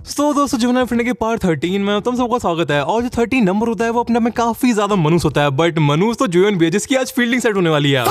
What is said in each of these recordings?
तो दोस्तों जुनन फ्रेंड के पार्ट 13 में तुम सबका स्वागत है। और जो 13 नंबर होता है वो अपने में काफी ज्यादा मनुष्य होता है, बट मनुष्य तो जुयन भी है जिसकी आज फील्डिंग सेट होने वाली है।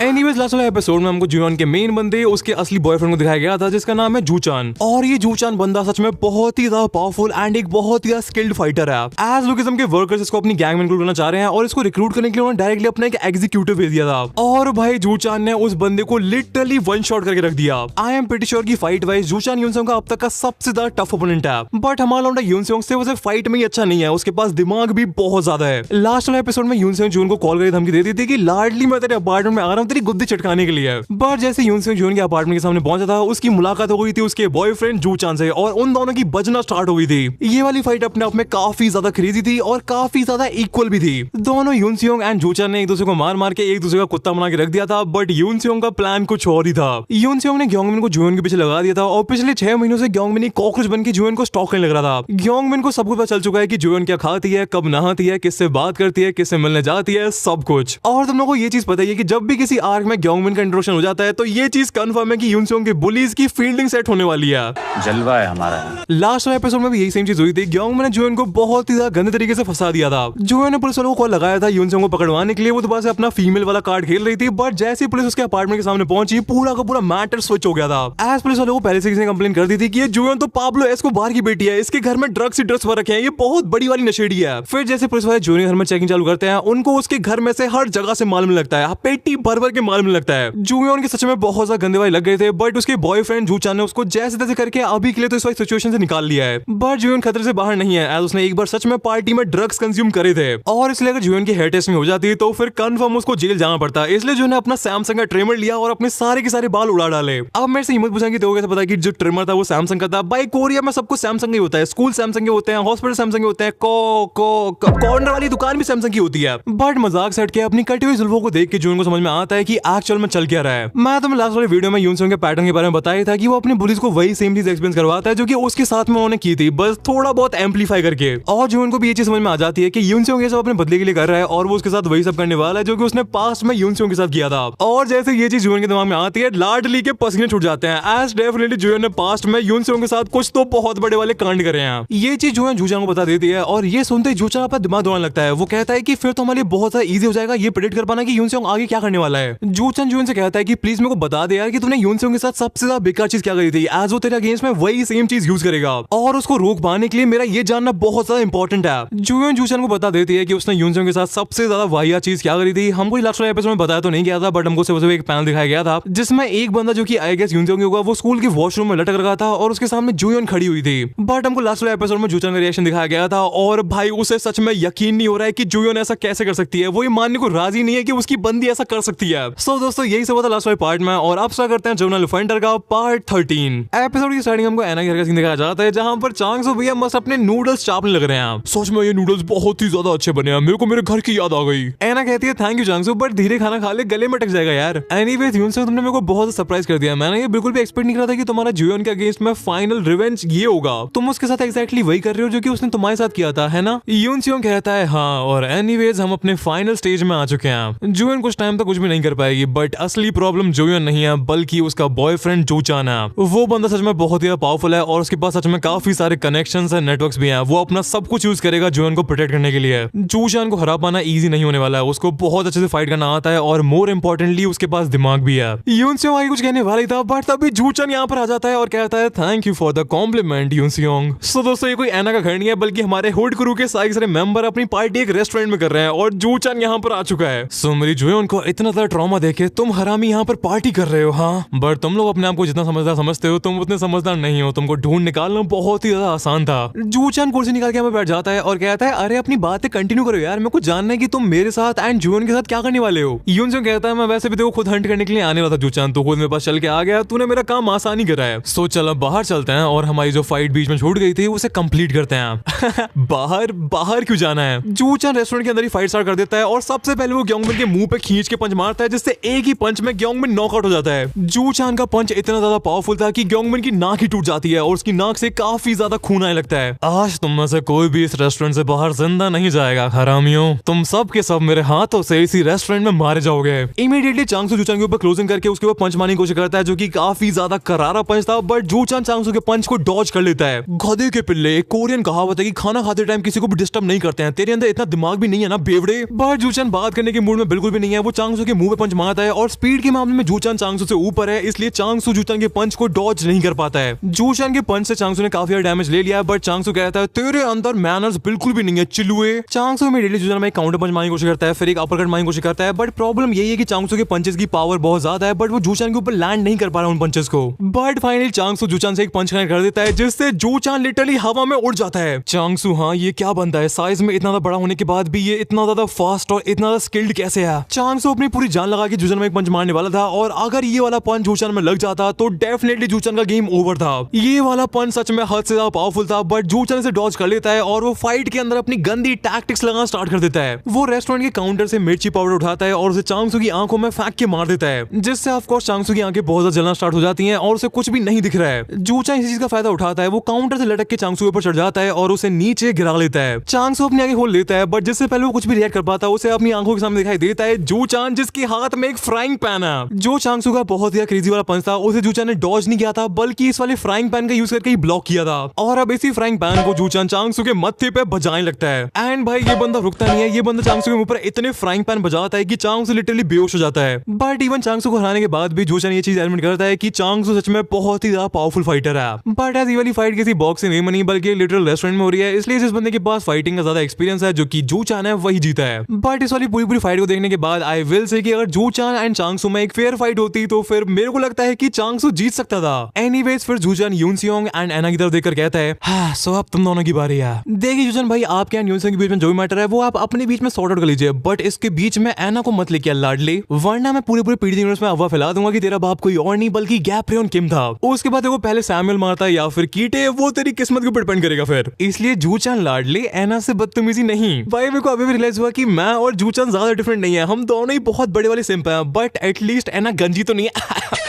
एनीवेज लास्ट वाले एपिसोड में हमको जुयन के मेन बंदे उसके असली बॉयफ्रेंड को दिखाया गया था जिसका नाम है जूचान। और ये जूचान बंदा सच में बहुत ही ज्यादा पावरफुल एंड एक बहुत ही ज्यादा स्किल्ड फाइटर है। एज लुकिज्म के वर्कर्स इसको अपनी गैंग में इंक्लूड करना चाह रहे हैं और इसको रिक्रूट करने के लिए उन्होंने डायरेक्टली अपना एक एग्जीक्यूटिव भेज दिया था। और भाई जूचान ने उस बंदे को लिटरली वन शॉट करके रख दिया। आई एम प्रीटी श्योर की फाइट वाइज जूचान यूनसोंग का अब तक का सबसे ज्यादा टफ ओपोनेंट है, बट हमारा लौंडा यूनसोंग से उसे फाइट में ही अच्छा नहीं है, उसके पास दिमाग भी बहुत ज्यादा है। लास्ट वाले एपिसोड में यूनसोंग जून को कॉल करके धमकी दे दी थी कि लाडली मैं तेरे अपार्टमेंट में आ रहा हूँ तेरी गुद्दी चटकाने के लिए। बट जैसे यूनसोंग जून के अपार्टमेंट के सामने पहुंचा था उसकी मुलाकात हो गई थी उसके बॉयफ्रेंड जूचान से और उन दोनों की बजना स्टार्ट हो गई थी। ये वाली फाइट अपने आप में काफी ज्यादा क्रेजी थी और काफी ज्यादा इक्वल भी थी। दोनों यूनसोंग एंड जूचान ने एक दूसरे को मार मार के एक दूसरे का कुत्ता बना के रख दिया था, बट यूनसोंग का प्लान कुछ और ही था। यूनसोंग ने ग्योंगमिन को जुयन के पीछे लगा दिया था और पिछले 6 महीनों से ग्योंगमिन कॉकरोच बन के जुयन को स्टॉक करने लग रहा था। ग्योंगमिन को सब कुछ पता चल चुका है कि जुयन क्या खाती है, कब नहाती है, किससे बात करती है, किससे मिलने जाती है, सब कुछ। और तुम लोगों को ये चीज पता है कि जब भी किसी आर्क में ग्योंगमिन का इंट्रोडक्शन हो जाता है तो ये चीज कंफर्म है कि यूनसोंग के बुलीज की फील्डिंग सेट होने वाली है। जलवा है हमारा। लास्ट वाले एपिसोड में भी यही सेम चीज हुई थी। ग्योंगमिन ने जुयन को बहुत ही गंदे तरीके से फंसा दिया था। जुयन ने पुलिस वालों को कॉल लगाया था यूनसोंग को पकड़वाने के लिए। वो दोबारा से अपना फीमेल वाला कार्ड खेल रही थी, बट जैसे ही पुलिस उसके अपार्टमेंट के सामने पहुंची पूरा का पूरा मैटर स्विच हो गया था। एज पुलिस वालों को पहले से किसी ने कंप्लेन कर दी थी कि ये जुयन तो पाब्लो एस्कोबार की बेटी है, इसके घर में ड्रग्स ही ड्रग्स भर रखे हैं, ये बहुत बड़ी वाली नशेड़ी है। फिर जैसे पुलिस वाले जुयन के घर में चेकिंग चालू करते हैं उनको उसके घर में से हर जगह से मालूम लगता है, पेटी भर भर के मालूम लगता है। जुयन के सच में बहुत ज्यादा गंदे वाले लग गए थे, बट उसके बॉयफ्रेंड जूचान ने उसको जैसे तैसे करके अभी के लिए तो इस वाली सिचुएशन से निकाल लिया है। बट जुयन खतरे से बाहर नहीं है, एज उसने एक बार सच में पार्टी में ड्रग्स कंज्यूम करे थे और इसलिए अगर जुयन की हेयर टेस्टिंग हो जाती तो फिर कंफर्म उसको जेल जाना पड़ता। इसलिए जुयन ने अपना सैमसंग का ट्रिमर लिया और अपने सारे के सारे बाल उड़ा डाले। अब मेरे से हिम्मत पूछेंगे तो कैसे पता कि जो ट्रिमर था वो सैमसंग का था? भाई कोरिया में सब कुछ सैमसंग ही होता है, स्कूल सैमसंग के होते हैं, हॉस्पिटल सैमसंग के होते हैं, कॉर्नर वाली दुकान भी सैमसंग की होती है। बट मजाक सेट के अपनी कटी हुई जुल्फों को देख के जुयन को समझ में आता है कि एक्चुअल में चल क्या रहा है। मैं तुम्हें लास्ट वाले वीडियो में यूनसोंग के पैटर्न के बारे में बताया था कि वो अपने बुलीज को वही सेम चीज एक्सपीरियंस करवाता है जो कि उसके साथ में उन्होंने की थी, बस थोड़ा बहुत एम्पलीफाई करके। और जुयन को भी ये चीज समझ में आ जाती है कि यूनसोंग ये सब अपने बदले के लिए कर रहा है और वो उसके साथ वही सब करने वाला है जो कि उसने पास्ट में यूनसोंग के साथ किया था। और जैसे ये चीज जुयन के दिमाग में आती है लाडली के पसीने छूट जाते हैं, एज डेफिनेटली जुयन ने पास्ट में यूनसोंग के साथ कुछ तो बहुत बड़े वाले कांड करे हैं। ये चीज जुयन जूचान को बता देती है और ये सुनते ही जूचान अपना दिमाग दौड़ाने लगता है। वो कहता है कि फिर तो हमारे लिए बहुत ज्यादा इजी हो जाएगा ये प्रेडिक्ट कर पाना कि यूनसोंग आगे क्या करने वाला है। जूचान जुयन से कहता है कि प्लीज मेरे को बता दे यार कि तूने यूनसोंग के साथ सबसे ज्यादा बेकार चीज क्या करी थी, एज वो तेरे अगेंस्ट में वही सेम चीज यूज करेगा और उसको रोक पाने के लिए मेरा ये जानना बहुत ज्यादा इंपॉर्टेंट है। जुयन जूचान को बता देती है कि उसने यूनसोंग के साथ सबसे ज्यादा वाहियात चीज क्या करी थी। हमको लास्ट वाले एपिसोड में बताया तो नहीं गया था, बट हमको सिर्फ एक पैनल दिखाया गया था जिसमें एक बंदा जो कि आई गेस यूनसोंग होगा वो स्कूल के वॉशरूम में लटक रखा था और उसके सामने जुयन खड़ी हुई थी। बट हमको लास्ट वाले एपिसोड में जूचान का रिएक्शन दिखाया गया था और भाई उसे सच में यकीन नहीं हो रहा है कि जुयन ऐसा कैसे कर सकती है। वो ये मानने को राजी नहीं है कि उसकी बंदी ऐसा कर सकती है। सो दोस्तों यही सब था लास्ट वाले पार्ट में और अब स्टार्ट करते हैं जुनन लुफेंटर का पार्ट 13। एपिसोड की स्टार्टिंग हमको एना के घर का सीन दिखाया जाता है जहां पर चांगसो भैया मस्त अपने नूडल्स चापने लग रहे हैं। सच में ये नूडल्स बहुत ही ज्यादा अच्छे बने हैं, मेरे को मेरे घर की याद आ गई। एना कहती है थैंक यू चांगसो, बट धीरे खाना खा ले गले में अटक जाएगा यार। एनीवेज यूनसोंग तुमने मेरे को बहुत सरप्राइज कर दिया, मैंने ये बिल्कुल भी एक्सपेक्ट नहीं करा था कि तुम्हारा जुयन के अगेंस्ट में फाइनल रिवेंज ये होगा। तुम उसके साथ एक्जैक्टली वही कर रहे हो जो कि उसने तुम्हारे साथ किया था, है ना? यूनसोंग कहता है हाँ, और एनीवेज हम अपने फाइनल स्टेज में आ चुके हैं। जुयन कुछ टाइम तक कुछ भी नहीं कर पाएगी, बट असली प्रॉब्लम जुयन नहीं है बल्कि उसका बॉयफ्रेंड जूचान है। वो बंदा सच में बहुत ही पावरफुल है और उसके पास सच में काफी सारे कनेक्शंस है, नेटवर्क्स भी हैं। वो अपना सब कुछ यूज करेगा जुयन को प्रोटेक्ट करने के लिए। जूचान को हरा पाना इजी नहीं होने वाला है, उसको बहुत अच्छे से फाइट करना आता है और मोर इंपोर्टेंटली उसके पास दिमाग भी है। यूनसोंग आगे कुछ कहने वाला ही था, बट तभी जूचान यहाँ पर आ जाता है और कहता है thank you for the compliment Yunsong. So दोस्तों ये कोई एना का घर नहीं है बल्कि हमारे हुड क्रू के सारे मेंबर अपनी पार्टी एक रेस्टोरेंट में कर रहे हैं और जूचान यहाँ पर आ चुका है। सो मेरी जुयन को इतना ज्यादा ट्रॉमा देखे तुम हरामी यहाँ पर पार्टी कर रहे हो। हाँ, बट तुम लोग अपने आप को जितना समझदार समझते हो तुम उतने समझदार नहीं हो, तुमको ढूंढ निकालना बहुत ही ज्यादा आसान था। जूचान कुर्सी निकाल के हमें बैठ जाता है और कहता है अरे अपनी बातें कंटिन्यू करो यार, मेरे को जानना है कि तुम मेरे साथ एंड जुयन के साथ क्या करने वाले हो। यूनसोंग कहता है मैं वैसे भी देखो खुद हंट करने के लिए आने वाला था जूचान, तो खुद मेरे पास चल के आ गया, तूने मेरा काम आसानी करा है। सो चल अब बाहर चलते हैं और हमारी जो फाइट बीच में छूट गई थी उसे कंप्लीट करते हैं। बाहर क्यों जाना है? जूचान रेस्टोरेंट के अंदर ही फाइट स्टार्ट कर देता है और सबसे पहले वो ग्योंगमिन के मुंह पे खींच के पंच मारता मारता है जिससे एक ही पंच में ग्योंगमिन नॉकआउट हो जाता है। जू चान का पंच इतना ज्यादा पावरफुल था कि ग्योंगमिन की नाक ही टूट जाती है और उसकी नाक से काफी ज्यादा खून आने लगता है। आज तुम में से कोई भी इस रेस्टोरेंट से बाहर जिंदा नहीं जाएगा हरामियों, तुम सब के सब मेरे हाथों से इसी रेस्टोरेंट में मारे जाओगे। इमीडिएटली चांगसू जूचान के ऊपर क्लोजिंग करके उसके ऊपर पंच मारने की कोशिश करता है जो कि काफी ज्यादा करारा पंच था, बट जूचान चांगसू के पंच को डॉज कर लेता है। गधे के पिल्ले, एक कोरियन कहावत है कि खाना खाते टाइम किसी को भी डिस्टर्ब नहीं करते हैं, तेरे अंदर इतना दिमाग भी नहीं है ना बेवड़े। बट जूचान बात करने के मूड में बिल्कुल भी नहीं है, वो चांगसू के मुंह पे पंच मारता है और स्पीड के मामले में जूचान चांगसू से ऊपर है, इसलिए चांगसू जूचान के पंच को डॉज नहीं कर पाता है। जूचान के पंच से चांगसू ने काफी ज्यादा डैमेज ले लिया, बट चांगसू कहता है तेरे अंदर मैनर्स बिल्कुल भी नहीं है चिल्लुए। चांगसू इमीडिएटली जूचान में काउंटर पंच मारने की कोशिश करता है, फिर एक अपरकट मारने की कोशिश करता है, बट प्रॉब्लम यही है कि चांगसू के पंचेस की पावर बहुत ज्यादा है, बट वो जूचान के ऊपर लैंड नहीं कर पा रहा उन पंचेस को। बट फाइनली चांगसू जूचान से एक पंच कनेक्ट कर देता है जिससे जूचान लिटरली हवा में उड़ जाता है। चांगसू हाँ ये क्या बनता है, साइज में इतना बड़ा होने के बाद भी ये इतना ज्यादा फास्ट और इतना ज्यादा स्किल्ड कैसे है। चांगसू अपनी पूरी जान लगा के जूचान में एक पंच मारने वाला था और अगर ये वाला पंच जूचान में लग जाता तो डेफिनेटली जूचान का गेम ओवर था। ये वाला पंच सच में हद से ज्यादा पावरफुल था, बट जूचान इसे डॉज कर लेता है और वो फाइट के अंदर अपनी गंदी टैक्टिक्स लगाना स्टार्ट कर देता है। वो रेस्टोरेंट के काउंटर से मिर्ची पाउडर उठाता है और उसे चांगसू की आंखों में फेंक के मार देता है, जिससे ऑफ कोर्स चांगसू की आंखें बहुत ज्यादा जलना स्टार्ट हो जाती हैं और उसे कुछ भी नहीं दिख रहा है। जूचान इस चीज का फायदा उठाता है, वो काउंटर से लटक के चांगसू के ऊपर चढ़ जाता है और उसे नीचे गिरा लेता है। चांगसू अपनी आंखें खोल लेता है, बट जिससे पहले वो कुछ भी रिएक्ट कर पाता उसे अपनी आंखों के सामने दिखाई देता है जूचान जिसके हाथ में एक फ्राइंग पैन है। जो चांगसू का बहुत ही क्रेजी वाला पंच था उसे जूचान ने डॉज नहीं किया था, बल्कि इस वाले फ्राइंग पैन का यूज करके ही ब्लॉक किया था और अब इसी फ्राइंग पैन को जूचान चांगसू के मत्थे पे बजाने लगता है। एंड भाई ये बंदा रुकता नहीं है, ये बंदा चांगसू के मुंह पर इतने फ्राइंग पैन बजाता है कि चांगसू लिटरली बेहोश हो जाता है। बट इवन चांगसू को हराने के बाद भी जूचान ये चीज एडमिट करता है कि चांगसू सच में बहुत ही ज्यादा पावरफुल फाइटर है। बट एज ये वाली फाइट किसी बॉक्स से नहीं बनी बल्कि लिटरल रेस्टोरेंट में हो रही है, इसलिए जिस बंदे के पास फाइटिंग का ज्यादा एक्सपीरियंस है जो कि जूचान है वही जीता है। बट इस वाली पूरी फाइट को देखने के बाद आई विल से कि अगर जूचान एंड चांगसू में एक फेयर फाइट होती तो फिर मेरे को लगता है कि चांगसू जीत सकता था। एनीवेज फिर जूचान यूनसियोंग एंड एना की तरफ देखकर कहता है हाँ सो अब तुम दोनों की बारी है। देखिए जूचान भाई आपके एंड यूनसियोंग के बीच में जो भी मैटर है वो आप अपने बीच में सॉर्ट आउट कर लीजिए, बट इसके बीच में एना को मत लेके लाडली, वरना मैं पूरे पीडी यूनिवर्स में अफवाह फैला दूंगा कि तेरा बाप कोई और नहीं बल्कि गैब्रियोन किम था। उसके बाद वो पहले सैमुअल मारता है या फिर कीटे, वो तेरी किस्मत के ऊपर डिपेंड करेगा फिर। इसलिए जूचान लाडली एना से बदतमीजी नहीं। भाई मेरे को अभी भी रियलाइज हुआ कि मैं और जूचान ज्यादा डिफरेंट नहीं है, हम दोनों ही बहुत बड़े वाले सिंप हैं, बट एटलीस्ट एना गंजी तो नहीं है।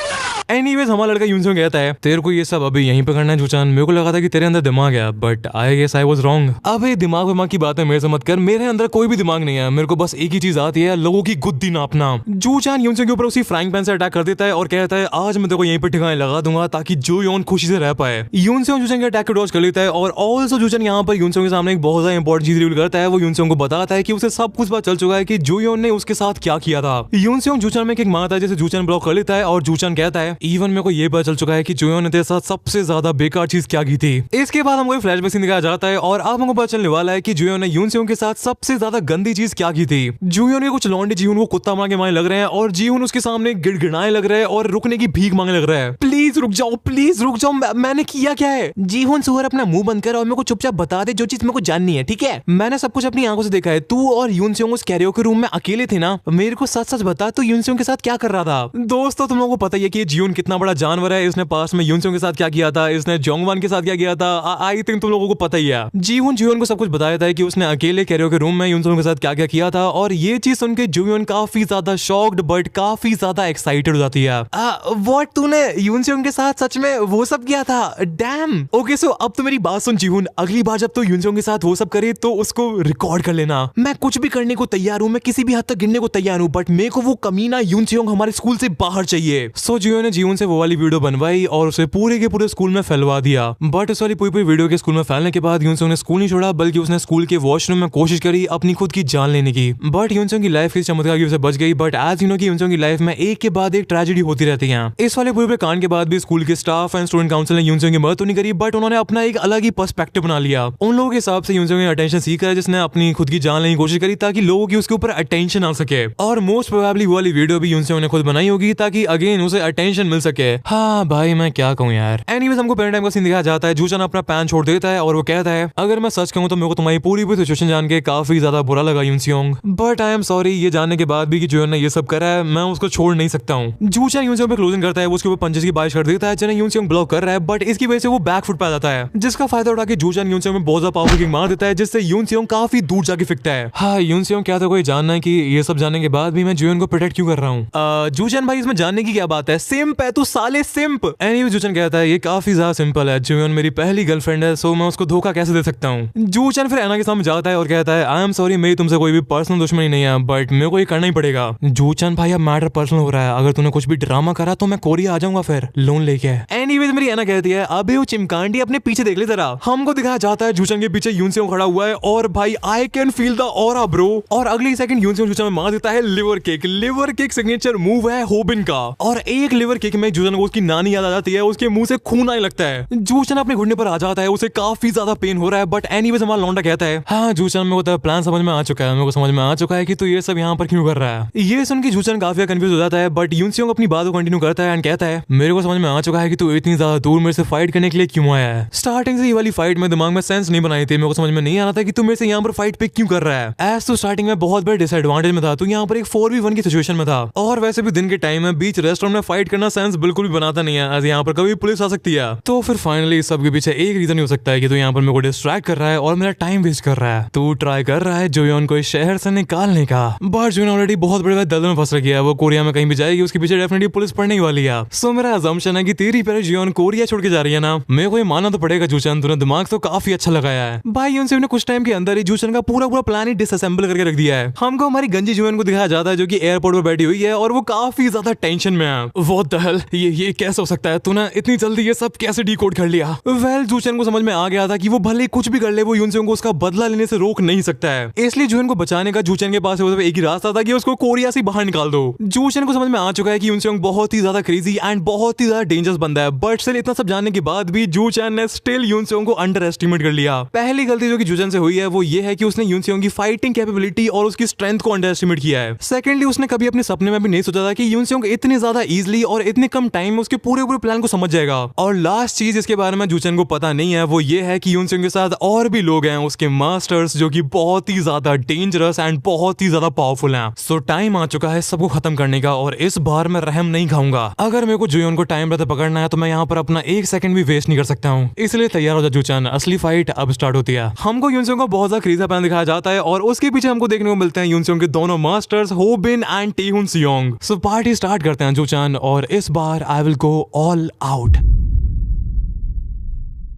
एनीवेज हमारा लड़का यूनसियोंग कहता है तेरे को ये सब अभी यहीं पे करना है जूचान, मेरे को लगा था कि तेरे अंदर दिमाग है, but I guess I was wrong. अब ये दिमाग की बात है मेरे से मत कर, मेरे अंदर कोई भी दिमाग नहीं है, मेरे को बस एक ही चीज आती है, लोगों की गुद्दी नापना। जूचान यूनसियोंग के ऊपर उसी फ्राइंग पैन से अटैक कर देता है और कहता है आज मैं तेरे को यहीं पे ठिकाने लगा दूंगा ताकि जूयोन खुशी से रह पाए। यूनसियोंग जूचान के अटैक को डॉज कर लेता है और ऑल्सो जूचान यहाँ पर यूनसियोंग के सामने एक बहुत ज्यादा इंपॉर्टेंट चीज रिवील करता है। वो यूनसियोंग को बताता है कि उसे सब कुछ पता चल चुका है कि जूयोन ने उसके साथ क्या किया था। यूनसियोंग जूचान में एक मारता है जिसे जूचान ब्लॉक कर लेता है और जूचान कहता है इवन मेरे को ये पता चल चुका है कि जूयोन ने तेरे साथ सबसे ज्यादा बेकार चीज क्या की थी। इसके बाद हमको फ्लैशबैक सीन दिखाया जाता है और अब हमको पता चलने वाला है कि जूयोन ने यूनसियोंग के साथ सबसे ज्यादा गंदी चीज क्या की थी। जूयोन के कुछ लौंडे जीहुन को कुत्ता मार के मारने लग रहे हैं और जीहुन उसके सामने गिड़गिड़ाने लग रहे हैं और रुकने की भीख मांगने लग रहा है। प्लीज रुक जाओ, मैंने किया क्या है? जीहुन सुअर अपना मुंह बंद कर और मेरे को चुपचाप बता दे जो चीज मेरे को जाननी है, ठीक है? मैंने सब कुछ अपनी आंखों से देखा है। तू और यूनसियोंग उस कैरियोके रूम में अकेले थे ना, मेरे को सच सच बता तू यूनसियोंग के साथ क्या कर रहा था? दोस्तों तुम लोगों को पता ही है कि जीहुन कितना बड़ा जानवर है, इसने पास में यूनसियोंग के साथ क्या किया था, इसने जोंगवान के साथ क्या किया था, आई थिंक तुम लोगों को पता ही है। जीहुन को सब कुछ बताया था कि उसने अकेले कैरियोके रूम में यूनसियोंग के साथ क्या क्या किया था और ये चीज सुन के जूयोन काफी ज्यादा शॉक्ड बट काफी ज्यादा एक्साइटेड हो जाती है। व्हाट, तूने यूनसियोंग के साथ सच में वो सब किया था? डैम। ओके सो अब तो मेरी बात सुन जीहुन, अगली बार जब तू यूनसियोंग के साथ वो सब करे तो उसको रिकॉर्ड कर लेना। मैं कुछ भी करने को तैयार हूँ, मैं किसी भी हद तक गिरने को तैयार हूँ, बट मेरे को वो कमीना यूनसियोंग हमारे स्कूल से बाहर चाहिए। सो जूयोन ने जीहुन से वो वाली वीडियो बनवाई और उसे पूरे के पूरे स्कूल में फैलवा दिया। बट उस वाली पूरी वीडियो के स्कूल में फैलने के बाद यूनसियोंग ने स्कूल नहीं छोड़ा बल्कि उसने स्कूल के वॉशरूम में कोशिश करी अपनी खुद की जान लेने की। बट यूनसियोंग की लाइफ इस चमत्कार की वजह से बच गई। बट एज यू नो कि यूनसियोंग की लाइफ में एक के बाद एक ट्रेजेडी होती रहती है। इस वाले पूरे कांड के बाद भी स्कूल के स्टाफ एंड स्टूडेंट काउंसिल ने यूनसियोंग की मदद तो नहीं करी, बट उन्होंने अपना एक अलग ही पर्सपेक्टिव बना लिया। उन लोगों के हिसाब से यूनसियोंग ने अटेंशन सीखा है जिसने अपनी खुद की जान लेने की कोशिश करी ताकि लोगों की उसके ऊपर अटेंशन आ सके। और मोस्ट प्रोबेबली वो वाली वीडियो भी यूनसियोंग ने खुद बनाई होगी ताकि अगेन उसे अटेंशन मिल सके। हाँ भाई मैं क्या कहूँ यार। एनीवेज हमको पेरेंट टाइम का सीन दिखाया जाता है। जूचान अपना पैन छोड़ देता है और वो कहता है अगर मैं सच कहूँ तो मेरे को तुम्हारी पूरी सिचुएशन जान के काफी ज्यादा बुरा लगा यूनसियोंग, बट आई एम सॉरी ये जानने के बाद भी कि जूयोन ने ये सब करा है मैं उसको छोड़ नहीं सकता हूँ। जूचान यूनसियोंग पे क्लोजिंग करता है, वो उसके ऊपर पंचेस की बारिश कर देता है जिन्हें यूनसियोंग ब्लॉक कर रहा है, बट इसकी वजह से वो बैक फुट पे आ जाता है, जिसका फायदा उठा के जूचन यूनसियोंग में बहुत ज्यादा पावरफुल किक मार देता है, जिससे यूनसियोंग काफी दूर जाके फेंकता है। हाँ, यूनसियोंग क्या था कोई जानना है कि ये सब जानने के बाद भी मैं जुयोन को प्रोटेक्ट क्यों कर रहा हूँ? जूचन भाई इसमें जानने की क्या बात है, सिंप है तू साले सिंप। एनीवे जूचन कहता है ये काफी ज्यादा सिंपल है, जुयोन मेरी पहली गर्लफ्रेंड है, सो मैं उसको धोखा कैसे दे सकता हूँ। जूचन फिर एना के सामने जाता है और कहता है आई एम सॉरी, मेरी तुमसे कोई भी पर्सनल दुश्मनी नहीं है, बट मेरे को ये करना ही पड़ेगा। जूचन भाई अब मैटर पर्सनल हो रहा है, अगर तूने कुछ भी ड्रामा करा तो मैं कोरिया आ जाऊंगा फिर लोन लेके। एनीवेज मेरी एना कहती है अबे वो चिमकांडी अपने पीछे देख ले जरा। हमको दिखाया जाता है जूचन के पीछे यूनसियोंग खड़ा हुआ है और भाई I can feel the aura bro, और अगली सेकंड यूनसियोंग जूचन में मार देता है liver kick. Liver kick signature move है होबिन का, और एक लिवर किक में जूचन को उसकी नानी याद आ जाती है, उसके मुंह से खून आने लगता है। जूचन अपने घुटने पर आ जाता है, उसे काफी ज्यादा पेन हो रहा है, बट एनीवेज हमारा लौंडा कहता है हाँ जूचन मेरे को तो प्लान समझ में आ चुका है, मेरे को समझ में आ चुका है कि तू ये सब यहाँ पर क्यों कर रहा है। ये सुन के जूचन काफी कंफ्यूज हो जाता है, बट यूनसियोंग अपनी बात को कंटिन्यू करता है एंड कहता है मेरे को समझ में आ चुका है कि तू इतनी ज्यादा दूर मेरे से फाइट करने के लिए क्यों आया है। स्टार्टिंग से ये वाली फाइट में दिमाग में सेंस नहीं बनाई थी, मेरे को समझ में नहीं आ रहा था कि तू मेरे से यहाँ पर फाइट पे क्यों कर रहा है। एज तो स्टार्टिंग में बहुत बड़े डिसएडवांटेज में था, तू यहाँ पर एक 4v1 की सिचुएशन में था, और वैसे भी दिन के टाइम में बीच रेस्टोरेंट में फाइट करना सेंस बिल्कुल भी बनाता नहीं है, यहाँ पर कभी पुलिस आ सकती है। तो फिर फाइनली इस सब के पीछे एक रीजन हो सकता है कि तू यहाँ पर मेरे को डिस्ट्रैक्ट कर रहा है और मेरा टाइम वेस्ट कर रहा है। तू ट्राई कर रहा है जुयोन को इस शहर से निकालने का, बट जुयोन ऑलरेडी बहुत बड़े दलदल में फंस गया है, वो कोरिया में कहीं भी जाएगी उसके पीछे डेफिनेटली पुलिस पड़ने ही वाली है। सो मेरा अजम्पशन है कि तेरी पहले जुयोन कोरिया छोड़ के जा रही है ना, मेरे को ये मानना तो पड़ेगा जूचन तूने दिमाग तो काफी अच्छा लगाया है। भाई यूनसियोंग ने कुछ टाइम के अंदर ही जूचन का पूरा प्लान ही डिसअसेंबल करके रख दिया है। हमको हमारी गंजी जुयोन को दिखाया जाता है जो कि एयरपोर्ट पर बैठी हुई है और वो काफी ज्यादा टेंशन में है। व्हाट द हेल, ये कैसे हो सकता है, तूने इतनी जल्दी ये सब कैसे डिकोड कर लिया। वेल जूचन को समझ में आ गया था कि वो भले कुछ भी कर ले, वो यूनसियोंग को उसका बदला लेने से रोक नहीं सकता है, इसलिए जुयोन को बचाने का जूचन के पास एक ही रास्ता था कि उसको कोरिया से बाहर निकाल दो। जूचन को समझ में आ चुका है कि यूनसियोंग बहुत ही ज्यादा क्रेजी एंड बहुत ही ज्यादा डेंजरस बंदा है, बट स्टिल इतना सब जानने के बाद भी जूचन ने स्टिल यूनसियोंग को अंडर एस्टिमेट कर लिया। पहली गलती जो कि जूचन से हुई है वो ये है कि उसने यूनसियोंग की फाइटिंग कैपेबिलिटी और उसकी स्ट्रेंथ को अंडर एस्टिमेट किया है। सेकेंडली उसने कभी अपने सपने में भी नहीं सोचा था कि यूनसियोंग इतनी ज्यादा इजीली और इतने कम टाइम में उसके पूरे प्लान को समझ जाएगा। और लास्ट चीज इसके बारे में जूचन को पता नहीं है वो ये है कि यूनसियोंग के साथ और भी लोग हैं उसके मास्टर्स जो कि बहुत ही ज्यादा डेंजरस एंड बहुत ही ज्यादा पावरफुल हैं। सो टाइम आ चुका है सबको खत्म करने का, और इस बार मैं रहम नहीं खाऊंगा। अगर मेरे को जुयोन को टाइम रहते पकड़ना है तो मैं यहाँ पर अपना एक सेकंड भी वेस्ट नहीं कर सकता हूँ, इसलिए तैयार हो जा जूचन, असली फाइट अब स्टार्ट होती है। हमको यूनसियोंग का बहुत ज्यादा क्रेजी प्लान दिखाया जाता है और उसके पीछे हमको देखने को मिलते हैं यूनसियोंग के दोनों masters Hobin and Taehun Seong. So party start करते हैं जूचन, और इस बार I will go all out.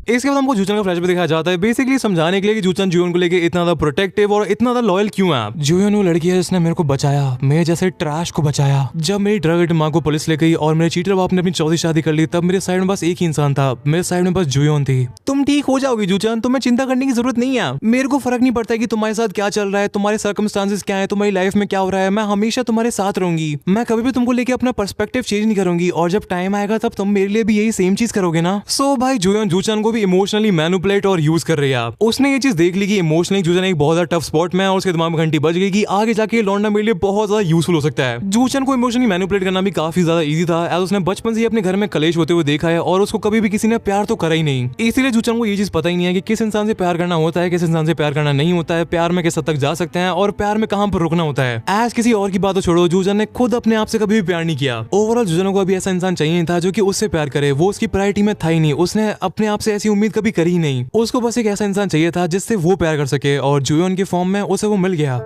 इसके बाद हमको जूचन का फ्लैशबैक दिखाया जाता है, बेसिकली समझाने के लिए कि जूचन जुयोन को लेके इतना ज्यादा प्रोटेक्टिव और इतना ज्यादा लॉयल क्यों है। जुयोन वो लड़की है जिसने मेरे को बचाया, मेरे जैसे ट्रैश को बचाया। जब मेरी ड्रग एडिक्ट माँ को पुलिस ले गई और मेरे चीटर बाप ने अपनी चौथी शादी कर ली, तब मेरे साइड में बस एक ही इंसान था, मेरे साइड में बस जुयोन थी। तुम ठीक हो जाओगी जूचन, तुम्हें चिंता करने की जरूरत नहीं है। मेरे को फर्क नहीं पड़ता कि तुम्हारे साथ क्या चल रहा है, तुम्हारे सर्कमस्टांसेस क्या है, तुम्हारी लाइफ में क्या हो रहा है, मैं हमेशा तुम्हारे साथ रहूंगी। मैं कभी भी तुमको लेके अपना पर्सपेक्टिव चेंज नहीं करूंगी, और जब टाइम आएगा तब तुम मेरे लिए भी यही सेम चीज करोगे ना। सो भाई जुयोन जूचन को भी इमोशनली मैनिपुलेट और यूज कर रही है। उसने ये चीज देख ली कि इमोशनली जूचन एक बहुत ज्यादा टफ स्पॉट में है, और उसके दिमाग में घंटी बज गई कि आगे जाके लौंडा मेरे लिए बहुत ज्यादा यूजफुल हो सकता है। जूचन को इमोशनली मैनिपुलेट करना भी काफी ज्यादा इजी था, एज उसने बचपन से ही अपने घर में कलेश होते हुए देखा है और उसको कभी भी किसी ने प्यार तो करा ही नहीं। इसीलिए जूचन को ये चीज पता ही नहीं है कि किस इंसान से प्यार करना होता है, किस इंसान से प्यार करना नहीं होता है, प्यार में किस हद तक जा सकते हैं और प्यार में कहां पर रुकना होता है। एज किसी और की बात तो छोड़ो, जूचन ने खुद अपने आप से कभी भी प्यार नहीं किया। ओवरऑल जूचन को अभी ऐसा इंसान चाहिए था जो कि उससे प्यार करे, वो उसकी प्रायोरिटी में था ही नहीं। उसने अपने आप से ऐसी उम्मीद कभी करी ही नहीं। उसको बस एक ऐसा इंसान चाहिए था जिससे वो प्यार कर सके, और जुयोन के फॉर्म में उसे वो मिल गया।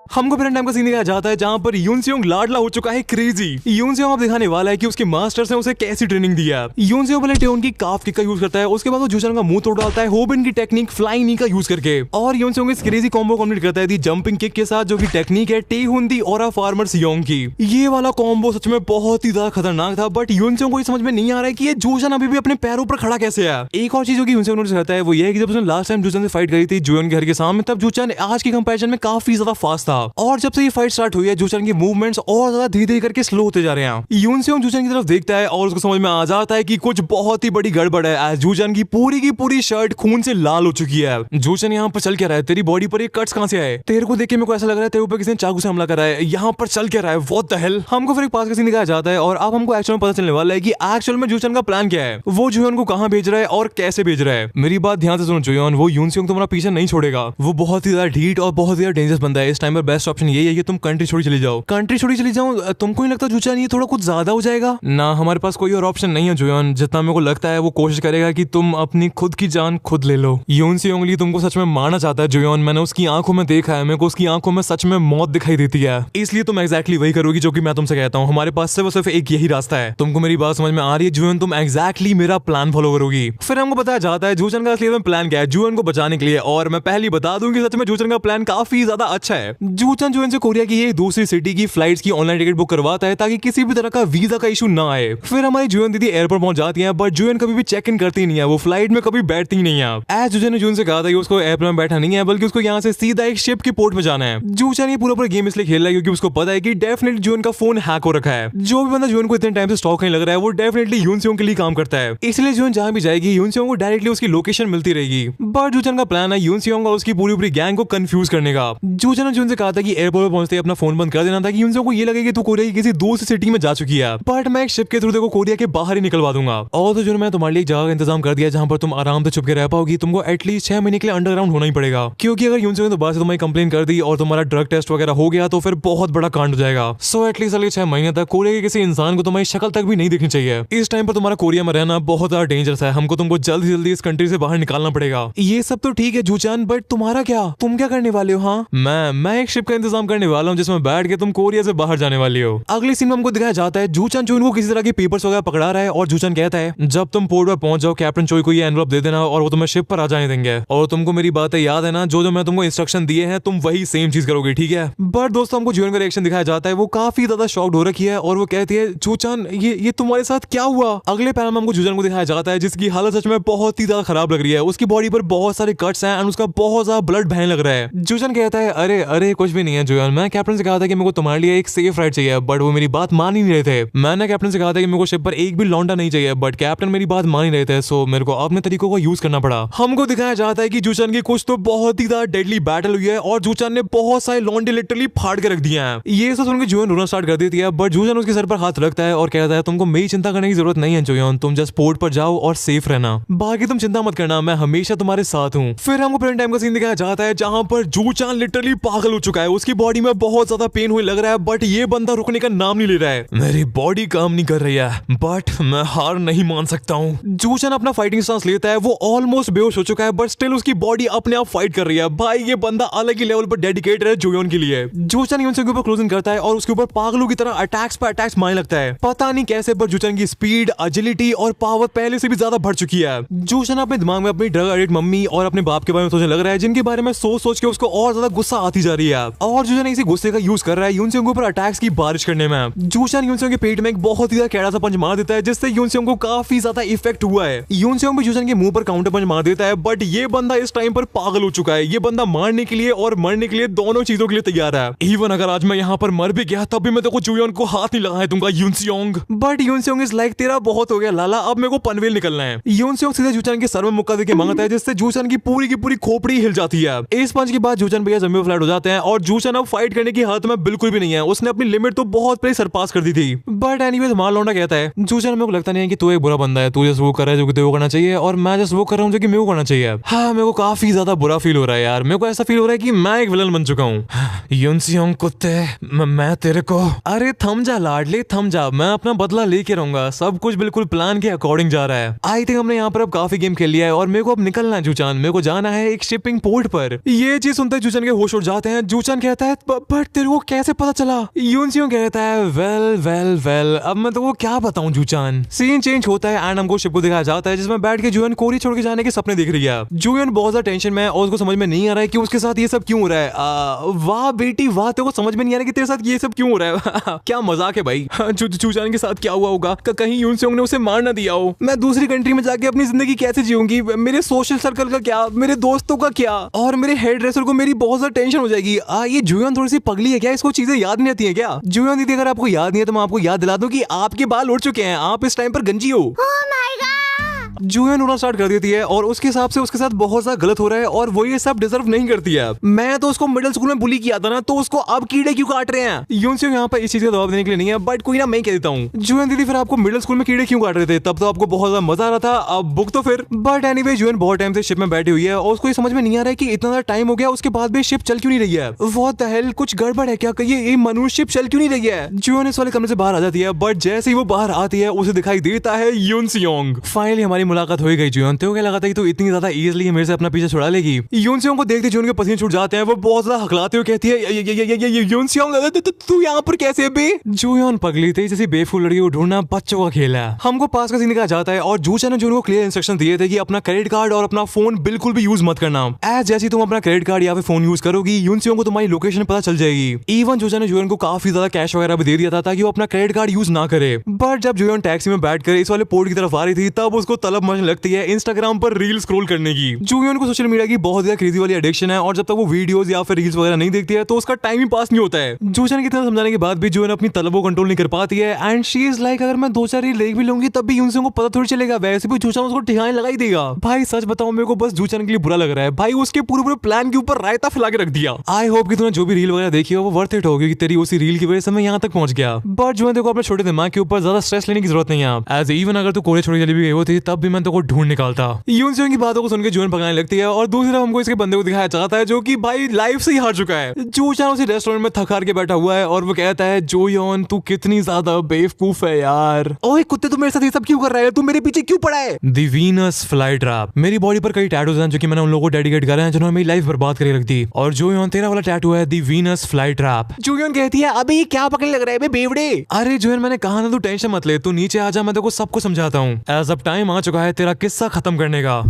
हमको फिर टाइम का सीन दिखाया जाता है जहां पर यूनसियोंग लाडला हो चुका है क्रेजी। यूनसियोंग अब दिखाने वाला है कि उसके मास्टर्स ने उसे कैसी ट्रेनिंग दिया। यूनसियोंग पहले टेओन की काफ किक का यूज करता है, उसके बाद वो जूचन का मुंह तोड़ डालता है होबिन की टेक्निक फ्लाइंग नी का यूज करके, और यूनसियोंग इस क्रेजी कॉम्बो कंप्लीट करता है दी जंपिंग किक के साथ, जो कि टेक्निक है टेहुन दी ऑरा फार्मर सियोंग की। ये वाला कॉम्बो सच में बहुत ही ज्यादा खतरनाक था, बट यूनसियोंग को ये समझ में नहीं आ रहा है कि ये जूचन अभी भी अपने पैरों पर खड़ा कैसे है। एक और चीज जो कि यूनसियोंग नोटिस करता है वो ये है कि जब उसने लास्ट टाइम जूचन से फाइट करी थी जुयोन के घर के सामने, तब जूचन आज की कंपैरिजन में काफी ज्यादा फास्ट था, और जब से ये फाइट स्टार्ट हुई है जूचन की मूवमेंट्स और ज्यादा धीरे धीरे करके स्लो होते जा रहे हैं। यूनसियोंग जूचन की तरफ देखता है और उसको समझ में आ जाता है कि कुछ बहुत ही बड़ी गड़बड़ है, एज जूचन की पूरी शर्ट खून से लाल हो चुकी है। जूचन यहाँ पर चल क्या रहा है, तेरी बॉडी पर ये कट्स कहां से आए, तेरे को देख के मेरे को ऐसा लग रहा है तेरे ऊपर किसी ने चाकू से हमला करा है, यहाँ पर चल क्या रहा है, व्हाट द हेल। हमको फिर एक पास का सीन दिखाया जाता है, और अब हमको एक्चुअल में पता चलने वाला है कि एक्चुअल में जूचन का प्लान क्या है, वो जुयोन को कहां भेज रहा है और कैसे भेज रहा है। मेरी बात ध्यान से सुनो जुयोन, वो यूनसियोंग तुम्हारा पीछे नहीं छोड़ेगा, वो बहुत ही ज्यादा ढीठ और बहुत ही ज्यादा डेंजरस बंदा है। इस टाइम पर बेस्ट ऑप्शन यही है कि तुम कंट्री छोड़ी चली जाओ। कंट्री छोड़ी चली जाओ, तुमको नहीं लगता जूचान ये थोड़ा कुछ ज्यादा हो जाएगा? ना, हमारे पास कोई और ऑप्शन नहीं है जुयान। जितना मेरे को लगता है वो कोशिश करेगा कि तुम अपनी खुद की जान खुद ले लो। यून सियोंग ली तुमको सच में मारना चाहता है जुयान। मैंने उसकी आंखों में देखा है, मेरे को उसकी आंखों में सच में मौत दिखाई देती है। इसलिए तुम एग्जैक्टली वही करोगी जो कि मैं तुमसे कहता हूँ। हमारे पास सिर्फ एक यही रास्ता है। तुमको मेरी बात समझ में आ रही है जुयान? तुम एग्जैक्टली मेरा प्लान फॉलो करोगी। फिर हमको बताया जाता है जूचन का असली प्लान क्या है जुयान को बचाने के लिए। और मैं पहले बता दूं कि सच में जूचन का प्लान काफी ज्यादा अच्छा है। जूचन जुयान से कोरिया की ये दूसरी सिटी की फ्लाइट्स की ऑनलाइन टिकट बुक करवाता है ताकि किसी भी तरह का वीजा का इशू ना आए। फिर हमारी जुयान दीदी एयरपोर्ट पहुंच जाती है, बट जुयान कभी भी चेक इन करती नहीं है, वो फ्लाइट में कभी बैठती नहीं है। एज जूचन ने जुयान से कहा था कि उसको एयरपोर्ट में बैठा नहीं है, बल्कि उसको यहाँ से सीधा एक शिप की पोर्ट में जाना है। जूचन ये पूरा गेम इसलिए खेल रहा है क्योंकि उसको पता है कि डेफिनेटली जुयान का फोन हैक हो रखा है। जो भी बंदा जुयान को इतने टाइम से स्टॉक नहीं लग रहा है वो डेफिनेटली यून सियोंग के लिए काम करता है। इसलिए जुयान जहां भी जाएगी यून सियोंग को डायरेक्टली उसकी लोकेशन मिलती रहेगी। बट जूचन का प्लान है यून सियोंग और उसकी पूरी गैंग को कंफ्यूज करने का। जूचन ने जुयान से कहा था कि एयरपोर्ट पर पहुंचते ही अपना फोन बंद कर देना था कि यून सियोंग को ये लगे कि तू कोरिया की किसी दूसरी सिटी में जा चुकी है। बट मैं एक शिप के थ्रू देखो कोरिया के बाहर ही निकलवा दूंगा। और तो जो मैं तुम्हारे लिए एक जगह का इंतजाम कर दिया जहां पर तुम आराम से छुप के रह पाओगी। तुमको एटलीस्ट 6 महीने के लिए अंडरग्राउंड होना ही पड़ेगा, क्योंकि अगर यून सियोंग ने दोबारा से तुम्हारी कंप्लेन कर दी और तुम्हारा ड्रग टेस्ट वगैरह हो गया तो फिर बहुत बड़ा कांड हो जाएगा। सो एटलीस्ट अगले 6 महीने तक कोरिया के किसी इंसान को तुम्हारी शक्ल तक भी नहीं दिखनी चाहिए। इस टाइम पर तुम्हारा कोरिया में रहना बहुत ज्यादा डेंजरस है। हमको तुमको जल्दी जल्दी इस कंट्री से बाहर निकालना पड़ेगा। ये सब तो ठीक है जूचान, बट तुम्हारा क्या? तुम क्या करने वाले हो? हाँ, मैं एक शिप का इंतजाम करने वाला हूँ जिसमें बैठ के तुम कोरिया से बाहर जाने वाली हो। अगली सीन में हमको दिखाया जाता है जूचान चोइन को किसी तरह के पेपर्स वगैरह पकड़ा रहा है और जूचान कहता है जब तुम पोर्ट पर पहुंच जाओ कैप्टन चोई को ये एनवलप दे देना और वो तुम्हें शिप पर आ जाने देंगे। और तुमको मेरी बातें याद है ना, जो मैं तुमको इंस्ट्रक्शन दिए हैं तुम वही सेम चीज करोगे, ठीक है? बट दोस्तों हमको जुयान का रिएक्शन दिखाया जाता है, वो काफी ज्यादा शॉक्ड हो रखी है और वो कहती है जूचान ये तुम्हारे साथ क्या हुआ? अगले पैनल में हमको जूचान को दिखाया जाता है जिसकी हालत सच में बहुत ही ज्यादा खराब लग रही है। उसकी बॉडी पर बहुत सारे कट्स हैं और उसका बहुत ज्यादा ब्लड बहने लग रहा है। जूचान कहता है अरे कुछ भी नहीं है जुयान, मैं कैप्टन से कहा था कि मेरे को तुम्हारे लिए एक सेफ राइड चाहिए, बट वो मेरी बात मान ही नहीं रहे थे। मैंने कैप्टन से कहा था कि मेरे को शिप पर एक भी लौंडा नहीं चाहिए, बट कैप्टन मेरी बात मान ही रहे थे, सो मेरे को अपने तरीकों को यूज करना पड़ा। हमको दिखाया जाता है कि जूचान की कुछ तो बहुत ही ज्यादा डेडली बैटल हुई है और जूचान ने बहुत सारे लौंडे लिटरली फाड़ के रख दिए हैं। ये सब सुनकर जुयान रोना स्टार्ट कर देती है, बट जूचान उसके सर पर हाथ रखता है और कहता है तुमको मेरी चिंता करने की जरूरत नहीं है जुयान, तुम जस्ट पोर्ट पर जाओ और सेफ रहना, बाकी तुम चिंता मत करना, मैं हमेशा तुम्हारे साथ हूँ। फिर हमको प्रेजेंट टाइम का सीन दिखाया जाता है जहां पर जूचान लिटरली पागल हो चुका है। उसकी बॉडी में बहुत ज्यादा पेन हुई लग रहा है, बट ये बंदा रुकने का नाम नहीं ले रहा है। मेरी बॉडी काम नहीं कर रही है, बट मैं हार नहीं मान सकता हूँ। जूचान अपना फाइटिंग स्टांस लेता है, वो ऑलमोस्ट बेहोश हो चुका है, बट स्टिल उसकी बॉडी अपने आप फाइट कर रही है। भाई ये बंदा अलग ही लेवल पर डेडिकेटेड है जुयान के लिए। जूचान यून के ऊपर क्लोजिंग करता है और उसके ऊपर पागलों की तरह अटैक्स पर अटैक्स मारने लगता है। पता नहीं कैसे, पर जूचान की स्पीड, एजिलिटी और पावर पहले से भी ज्यादा बढ़ चुकी है। जूचान अपने दिमाग में अपनी ड्रग एडिक्ट मम्मी और अपने बाप के बारे में सोचने लग रहा है, जिनके बारे में सोच के उसको और ज्यादा गुस्सा आती जा रही है। और जूचान इसी गुस्से का यूज कर रहा है यूनसेंग के ऊपर अटैक्स की बारिश करने में। जूचान यूनसेंग के पेट में एक बहुत ही ज्यादा कैड़ा सा पंच मार देता है, जिससे यूनसेंग को काफी ज्यादा इफेक्ट हुआ है। यूनसेंग भी जूचान के मुंह पर काउंटर पंच मार देता है, बट ये बंदा इस टाइम पर पागल हो चुका है। ये बंदा मारने के लिए और मरने के लिए दोनों चीजों के लिए तैयार है। इवन अगर आज मैं यहाँ पर मर भी गया तब भी मैं तो जुयान को हाथ नहीं लगाने दूंगा यूनसेंग। बट यूनसेंग इज लाइक तेरा बहुत हो गया लाला, अब मेरे को पनवेल निकलना है। यूनसेंग सीधे जूचान के सर में मुक्का देके मांगता है, जिससे जूचान की पूरी खोपड़ी हिल जाती है। इस पंच के बाद जूचान भैया जमीन पर फ्लैट हो जाते हैं और जूचान अब फाइट करने की हालत में बिल्कुल भी नहीं है। उसने अपनी लिमिट तो बहुत पहले सरपास कर दी थी। बट एनीवेज मार लौंडा कहता है जूचान मेरे को लगता नहीं है कि तू एक बुरा बंदा है, तू जस्ट वो कर रहा है जो कि तेरे को करना चाहिए और मैं जस्ट वो कर रहा हूँ जो कि मेरे को करना चाहिए। हाँ मेरे को काफी ज्यादा बुरा फील हो रहा है यार, मेरे को ऐसा फील हो रहा है कि मैं एक विलन बन चुका हूँ। यूनसेंग कुत्ते मैं तेरे को, अरे थम जा लाडले थम जा, मैं अपना बदला लेके रहूंगा, सब कुछ बिल्कुल प्लान के अकॉर्डिंग जा रहा है। आई थिंक हमने यहाँ पर अब काफी गेम खेल लिया है और मेरे को अब निकलना है जूचान, मेरे को जाना है एक शिपिंग पोर्ट पर। ये चीज सुनते जूचान के होश उड़ जाते हैं। जूचान कहता है बट तेरे को कैसे पता चला? यूनसेंग कहता है वेल अब मैं तो क्या बताऊं जूचान। सीन चेंज होता है एंड हमको शिप को दिखाया जाता है जिसमें बैठ के जुयान कोरिया छोड़ के जाने के सपने देख रही है। जुयान बहुत ज्यादा टेंशन में है और उसको समझ में नहीं आ रहा है कि उसके साथ ये सब क्यों हो रहा है। वाह बेटी वाह, तेरे को समझ में नहीं आ रहा कि तेरे साथ ये सब क्यों हो रहा है। क्या मजाक है भाई। जूचान के साथ क्या हुआ होगा, कहीं यूनसेंग ने उसे मार ना दिया हो। मैं दूसरी कंट्री में जाके अपनी जिंदगी कैसे जीऊंगी, मेरे सोशल सर्कल का क्या, मेरे दोस्तों का क्या, और मेरे हेयर ड्रेसर को मेरी बहुत ज्यादा टेंशन हो जाएगी। ये जुयान थोड़ी सी पगली है क्या, इसको चीजें याद नहीं आती है क्या? जुयान दीदी अगर आपको याद नहीं है तो मैं आपको याद दिला दूं कि आपके बाल उड़ चुके हैं, आप इस टाइम पर गंजी हो। जूयन रोना स्टार्ट कर देती है और उसके हिसाब से उसके साथ बहुत ज्यादा गलत हो रहा है और वो ये सब डिजर्व नहीं करती है। मैं तो उसको मिडिल स्कूल में बुली किया था ना, तो उसको अब कीड़े क्यों काट रहे हैं? यूनसेयोंग यहाँ पर इस चीज का जवाब देने के लिए नहीं है, बट कोई ना मैं कह देता हूँ। जूयन दीदी फिर आपको मिडिल स्कूल में कीड़े क्यों काट रहे थे? तब तो आपको बहुत ज्यादा मजा आ रहा था, अब बुक तो फिर। बट एनीवे जूयन बहुत टाइम से शिप में बैठी हुई है और उसको ये समझ में नहीं आ रहा है कि इतना टाइम हो गया उसके बाद भी शिप चल क्यों नहीं रही है। व्हाट द हेल, कुछ गड़बड़ है क्या? ये मनुष्य शिप चल क्यों नहीं रही है? जूयन इस वाले कमरे से बाहर आ जाती है, बट जैसे ही वो बाहर आती है उसे दिखाई देता है यूनसेयोंग। फाइनली हमारी मुलाकात हो गई। जूयन तो क्या लगा था कि तू इतनी ज्यादा इजीली मेरे से अपना पीछे छुड़ा लेगी? यूनसेयोंग को देखते जूयन के पसीने छूट जाते हैं, वो बहुत ज्यादा हकलाते हुए कहती है यूनसेयोंग तू यहाँ पर कैसे बे? जूयन पगली थी, जैसी बेवकूफ लड़की को ढूंढना बच्चों का खेल है। हमको पास का सीन कहा जाता है और जूचा ने जूयन को क्लियर इंस्ट्रक्शन दिए थे कि अपना क्रेडिट कार्ड और अपना फोन बिल्कुल भी यूज मत करना। एज जैसी तुम अपना क्रेडिट कार्ड या फिर फोन यूज करोगी यूनसेयोंग को तुम्हारी लोकेशन पता चल जाएगी। इवन जूचा ने जूयन को काफी ज्यादा कैश वगैरह भी दे दिया था ताकि वो अपना क्रेडिट कार्ड यूज ना करे। बट जब जूयन टैक्सी में बैठकर इस वाले पोर्ट की तरफ आ रही थी तब उसको तलब मचने लगती है इंस्टाग्राम पर रील स्क्रॉल करने की। जूयन को सोशल मीडिया की बहुत ज्यादा क्रेजी वाली एडिक्शन है और जब तक वो वीडियोस या फिर रील्स वगैरह नहीं देखती है तो उसका टाइम ही पास नहीं होता है। जूचा ने कितना समझाने के बाद भी जूयन अपनी तलब को कंट्रोल नहीं कर पाती है एंड शी इज लाइक अगर मैं 2-4 रील देख भी लूंगी तब भी यूनसेयोंग को पता थोड़ी चलेगा, वैसे भी जूचा उसको ठिकाने लगा ही देगा। भाई सच बताऊं मेरे को बस जूचन के लिए बुरा लग रहा है। भाई उसके पूरे प्लान के ऊपर रायता फैला के रख दिया। आई होप कि तूने जो भी रील वगैरह देखी हो वो वर्थ इट होगी कि तेरी उसी रील की वजह से मैं यहाँ तक पहुंच गया। बट जो है देखो अपने छोटे दिमाग के ऊपर ज्यादा स्ट्रेस लेने की जरूरत नहीं है। एज इवन अगर तू कोरे छोड़ी चली भी गई होती तब भी मैं तो ढूंढ निकालता। यूनसेयोंग की बातों को सुनकर जूयन पकाने लगती है और दूसरी तरफ हमको इसके बंदे को दिखाया जाता है जो कि भाई लाइफ से ही हार चुका है। जूचा उसी रेस्टोरेंट में थक हार के बैठा हुआ है और वो कहता है जोयन तू कितनी ज्यादा बेवकूफ है यार। ओए कुत्ते तू मेरे साथ ये सब क्यों कर रहा है? तू मेरे पीछे क्यों पड़ा है? The Venus fly trap. मेरी बॉडी पर कई टैटूज हैं जो कि मैंने उन लोगों को डेडिकेट करे हैं जिन्होंने मेरी लाइफ बर्बाद करके रख दी। और जोयन तेरा वाला टैटू है the Venus fly trap. Join कहती है अबे ये क्या पकड़ने लग रहा है बे बेवड़े? अरे जोयन मैंने कहा ना तू टेंशन मत ले, तू नीचे आ जा, मैं तेरे को सब कुछ समझाता हूँ। एज अब टाइम आ चुका है तेरा किस्सा खत्म करने का।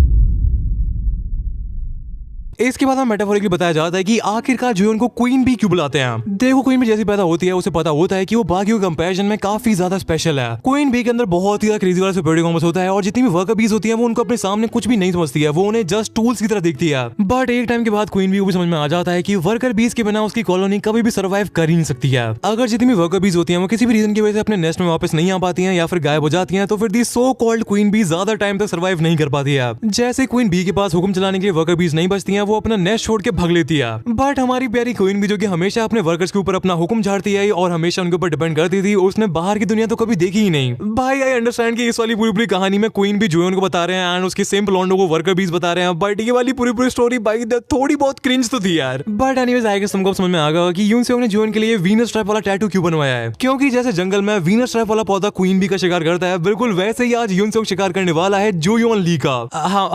इसके बाद हमें मेटाफोरिकली बताया जाता है कि आखिरकार जूयन को क्वीन बी क्यों बुलाते हैं। देखो क्वीन बी जैसी पैदा होती है उसे पता होता है कि वो बाकियों के कंपैरिजन में काफी ज्यादा स्पेशल है। क्वीन बी के अंदर बहुत ही ज्यादा क्रेजी वाला सुपीरियरिटी कॉम्प्लेक्स होता है और जितनी भी वर्कर बीज होती है वो उनको अपने सामने कुछ भी नहीं समझती है, वो उन्हें जस्ट टूल्स की तरह देखती है। बट एक टाइम के बाद क्वीन बी को भी समझ में आ जाता है कि वर्कर बीज के बिना उसकी कॉलोनी कभी भी सर्वाइव कर ही नहीं सकती है। अगर जितनी भी वर्कर बीज होती है वो किसी भी रीजन की वजह से अपने नेस्ट में वापस नहीं आ पाती है या फिर गायब हो जाती है तो फिर दी सो कॉल्ड क्वीन बी ज्यादा टाइम तक सर्वाइव नहीं कर पाती है। जैसे क्वीन बी के पास हुक्म चलाने के लिए वर्कर बीज नहीं बचती है वो अपना नेस्ट छोड़ के भाग लेती है। बट हमारी प्यारी क्वीन भी जो कि हमेशा अपने वर्कर्स के ऊपर अपना हुक्म झाड़ती है और हमेशा उनके ऊपर डिपेंड करती थी, उसने बाहर की दुनिया तो कभी देखी ही नहीं। भाई आई अंडरस्टैंड कि इस वाली पूरी कहानी में क्वीन भी जूयन को बता रहे हैं एंड उसके सेम लॉन्डो को वर्कर बीज बता रहे हैं, बट ये वाली पूरी स्टोरी भाई थोड़ी बहुत क्रिंज तो थी यार। बट एनीवेज आई गेस तुमको समझ में आ गया कि यूनसेयोंग ने जूयन के लिए वीनस ट्रैप वाला टैटू क्यों बनवाया है। क्योंकि जैसे जंगल में वीनस ट्रैप वाला पौधा क्वीन बी का शिकार करता है, बिल्कुल वैसे ही आज यूनसेयोंग शिकार करने वाला है जोयोन ली का,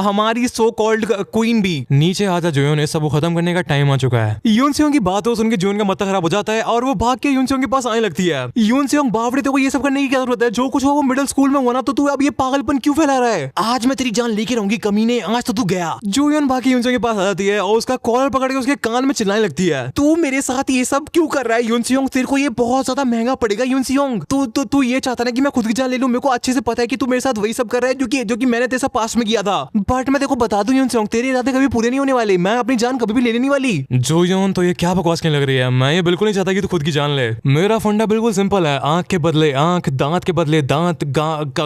हमारी सो कॉल्ड क्वीन बी। नीचे आजा जोयोन, इस सब खत्म करने का टाइम आ चुका है। यूनसेयोंग की बातों सुन के जूयन का माथा खराब हो जाता है और वो भाग के यूनसेयोंग के पास आने लगती है। यूनसेयोंग बावड़े तेरे को ये सब करने की क्या जरूरत है? जो कुछ हुआ वो मिडिल स्कूल में हुआ ना, तो तू अब ये पागलपन क्यों फैला रहा है? आज मैं तेरी जान लेके रहूंगी कमीने, आज तो तू गया। जूयन भाग के यूनसेयोंग के पास आ जाती है और उसका कॉलर पकड़ के उसके कान में चिल्लाने लगती है, तू मेरे साथ ये सब क्यों कर रहा है यूनसेयोंग? तेरे को ये बहुत ज्यादा महंगा पड़ेगा यूनसेयोंग। तू ये चाहता ना कि मैं खुद की जान ले लूं? मेरे को अच्छे से पता है कि तू मेरे साथ वही सब कर रहा है जो कि मैंने तेरे साथ पास्ट में किया था। बट मैं तेरे को बता दूं यूनसेयोंग, तेरे इरादे कभी पूरे नहीं होने वाले। मैं अपनी जान कभी भी लेने नहीं वाली। जोयोन तो ये क्या बकवास करने लग रही है? मैं ये बिल्कुल नहीं चाहता कि तू खुद की जान ले। मेरा फंडा बिल्कुल सिंपल है, आंख के बदले आंख, दांत के बदले दांत,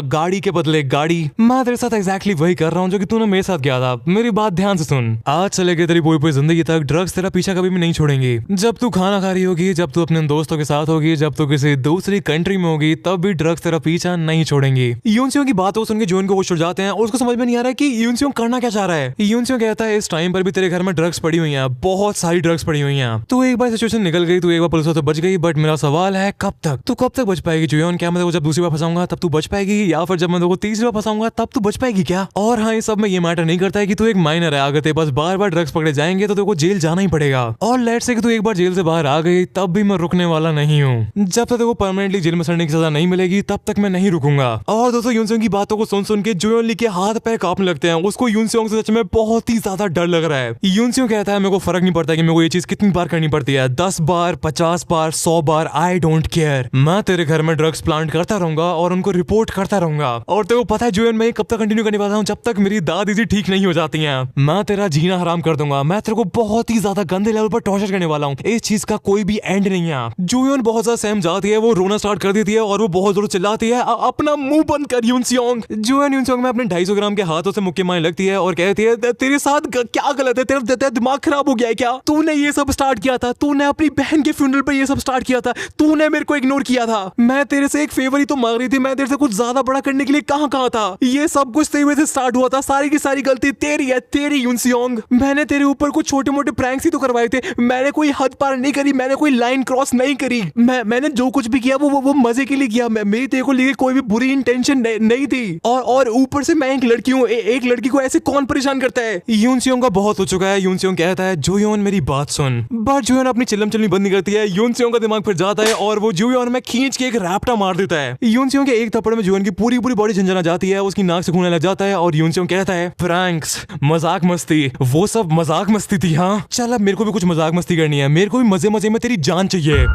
गाड़ी के बदले गाड़ी। मैं तेरे साथ एग्जैक्टली वही कर रहा हूँ जो कि तूने मेरे साथ किया था। मेरी बात ध्यान से सुन, आज से लेकर तेरी पूरी जिंदगी तक ड्रग्स तेरा पीछा कभी भी नहीं छोड़ेंगी। जब तू खाना खा रही होगी, जब तू अपने दोस्तों के साथ होगी, जब तू किसी दूसरी कंट्री में होगी, तब भी ड्रग्स तेरा पीछा नहीं छोड़ेंगी। यूनसेयोंग की बातों सुन के जूयन को होश उड़ जाते हैं और उसको समझ में नहीं आ रहा है कि यूनसेयोंग करना क्या चाह रहा है। यूनसेयोंग कहता है इस टाइम पर भी तेरे घर में ड्रग्स पड़ी हुई है, बहुत सारी ड्रग्स पड़ी हुई है। तू एक बार सिचुएशन निकल गई, तू एक बार पुलिस से बच गई, बट मेरा सवाल है कब तक? तू कब तक बच पाएगी जूयन? क्या मैं तेरे को जब दूसरी बार फंसाऊंगा तब तू बच पाएगी, या फिर जब मैं तेरे को तीसरी बार फंसाऊंगा तब तू बच पाएगी क्या? और हाँ, ये सब में ये मैटर नहीं करता है कि तू एक माइनर है। अगर तेरे पास बार-बार ड्रग्स पकड़े जाएंगे तो तेरे को जेल जाना ही पड़ेगा। और लेट्स से कि तू एक बार जेल से बाहर आ गई, तब भी मैं रुकने वाला नहीं हूँ। जब तक तेरे को परमानेंटली जेल में सड़ने की सजा नहीं मिलेगी तब तक मैं नहीं रुकूंगा। और दोस्तों यूनसेयोंग की बातों को सुन के जोयोन ली के हाथ पैर कांपने लगते हैं। उसको यूनसेयोंग से सच में बहुत ही ज्यादा डर लग रहा है। यूनसियों कहता है मेरे को फर्क नहीं पड़ता कि मेरे को ये चीज कितनी बार करनी पड़ती है, 10 बार, 50 बार, 100 बार, आई डोंट केयर। मैं तेरे घर में ड्रग्स प्लांट करता रहूंगा और उनको रिपोर्ट करता रहूंगा। और तेरे को पता है जुएन, मैं कब तक कंटिन्यू करने वाला हूँ, जब तक मेरी दादी जी ठीक नहीं हो जाती हैं। मैं तेरा जीना हराम कर दूंगा। मैं तेरे को बहुत ही ज्यादा गंदे लेवल पर टॉर्चर करने वाला हूँ। इस चीज का कोई भी एंड नहीं है। जुएन बहुत ज्यादा सहम जाती है, वो रोना स्टार्ट कर देती है और वो बहुत जोर चिल्लाती है, अपना मुंह बंद कर यूनसियोंग। जुएन यूनसियोंग में अपने 250 ग्राम के हाथों से मुक्के मारने लगती है और कहती है तेरे साथ क्या गलत है, तेरा दिमाग खराब हो गया है क्या? तूने ये सब स्टार्ट किया था, तूने अपनी बहन के फ्यूनरल पर ये सब स्टार्ट किया था, तूने मेरे को इग्नोर किया था। मैं तेरे से एक फेवर ही तो मांग रही थी, मैं तेरे से कुछ ज्यादा बड़ा करने के लिए कहां था। ये सब कुछ तेरे से स्टार्ट हुआ था, सारी की सारी गलती तेरी है, तेरी यूनसियोंग। मैंने तेरे ऊपर कुछ छोटे मोटे प्रैंक्स ही तो करवाए थे, मैंने कोई हद पार नहीं करी, मैंने कोई लाइन क्रॉस नहीं करी। मैंने जो कुछ भी किया वो मजे के लिए किया, मेरी तेरे को लेके कोई भी बुरी इंटेंशन नहीं थी। और ऊपर से मैं एक लड़की हूँ, एक लड़की को ऐसे कौन परेशान करता है? यूनसियोंग का बहुत हो चुका है। यूनसियोंग कहता है जुयोन मेरी बात सुन, बट जुयोन अपनी चिल्लम चलनी बंद नहीं करती है। यूनसियोंग का दिमाग फिर जाता है और वो जुयोन में खींच के एक रैप्टा मार देता है। यूनसियोंग के एक थप्पड़ में जुयोन की पूरी बॉडी झंझना जाती है, उसकी नाक से खून लग जाता है और यूनसियोंग कहता है प्रैंक्स, मजाक मस्ती, वो सब मजाक मस्ती थी। हाँ चल अब मेरे को भी कुछ मजाक मस्ती करनी है, मेरे को भी मजे मजे में तेरी जान चाहिए।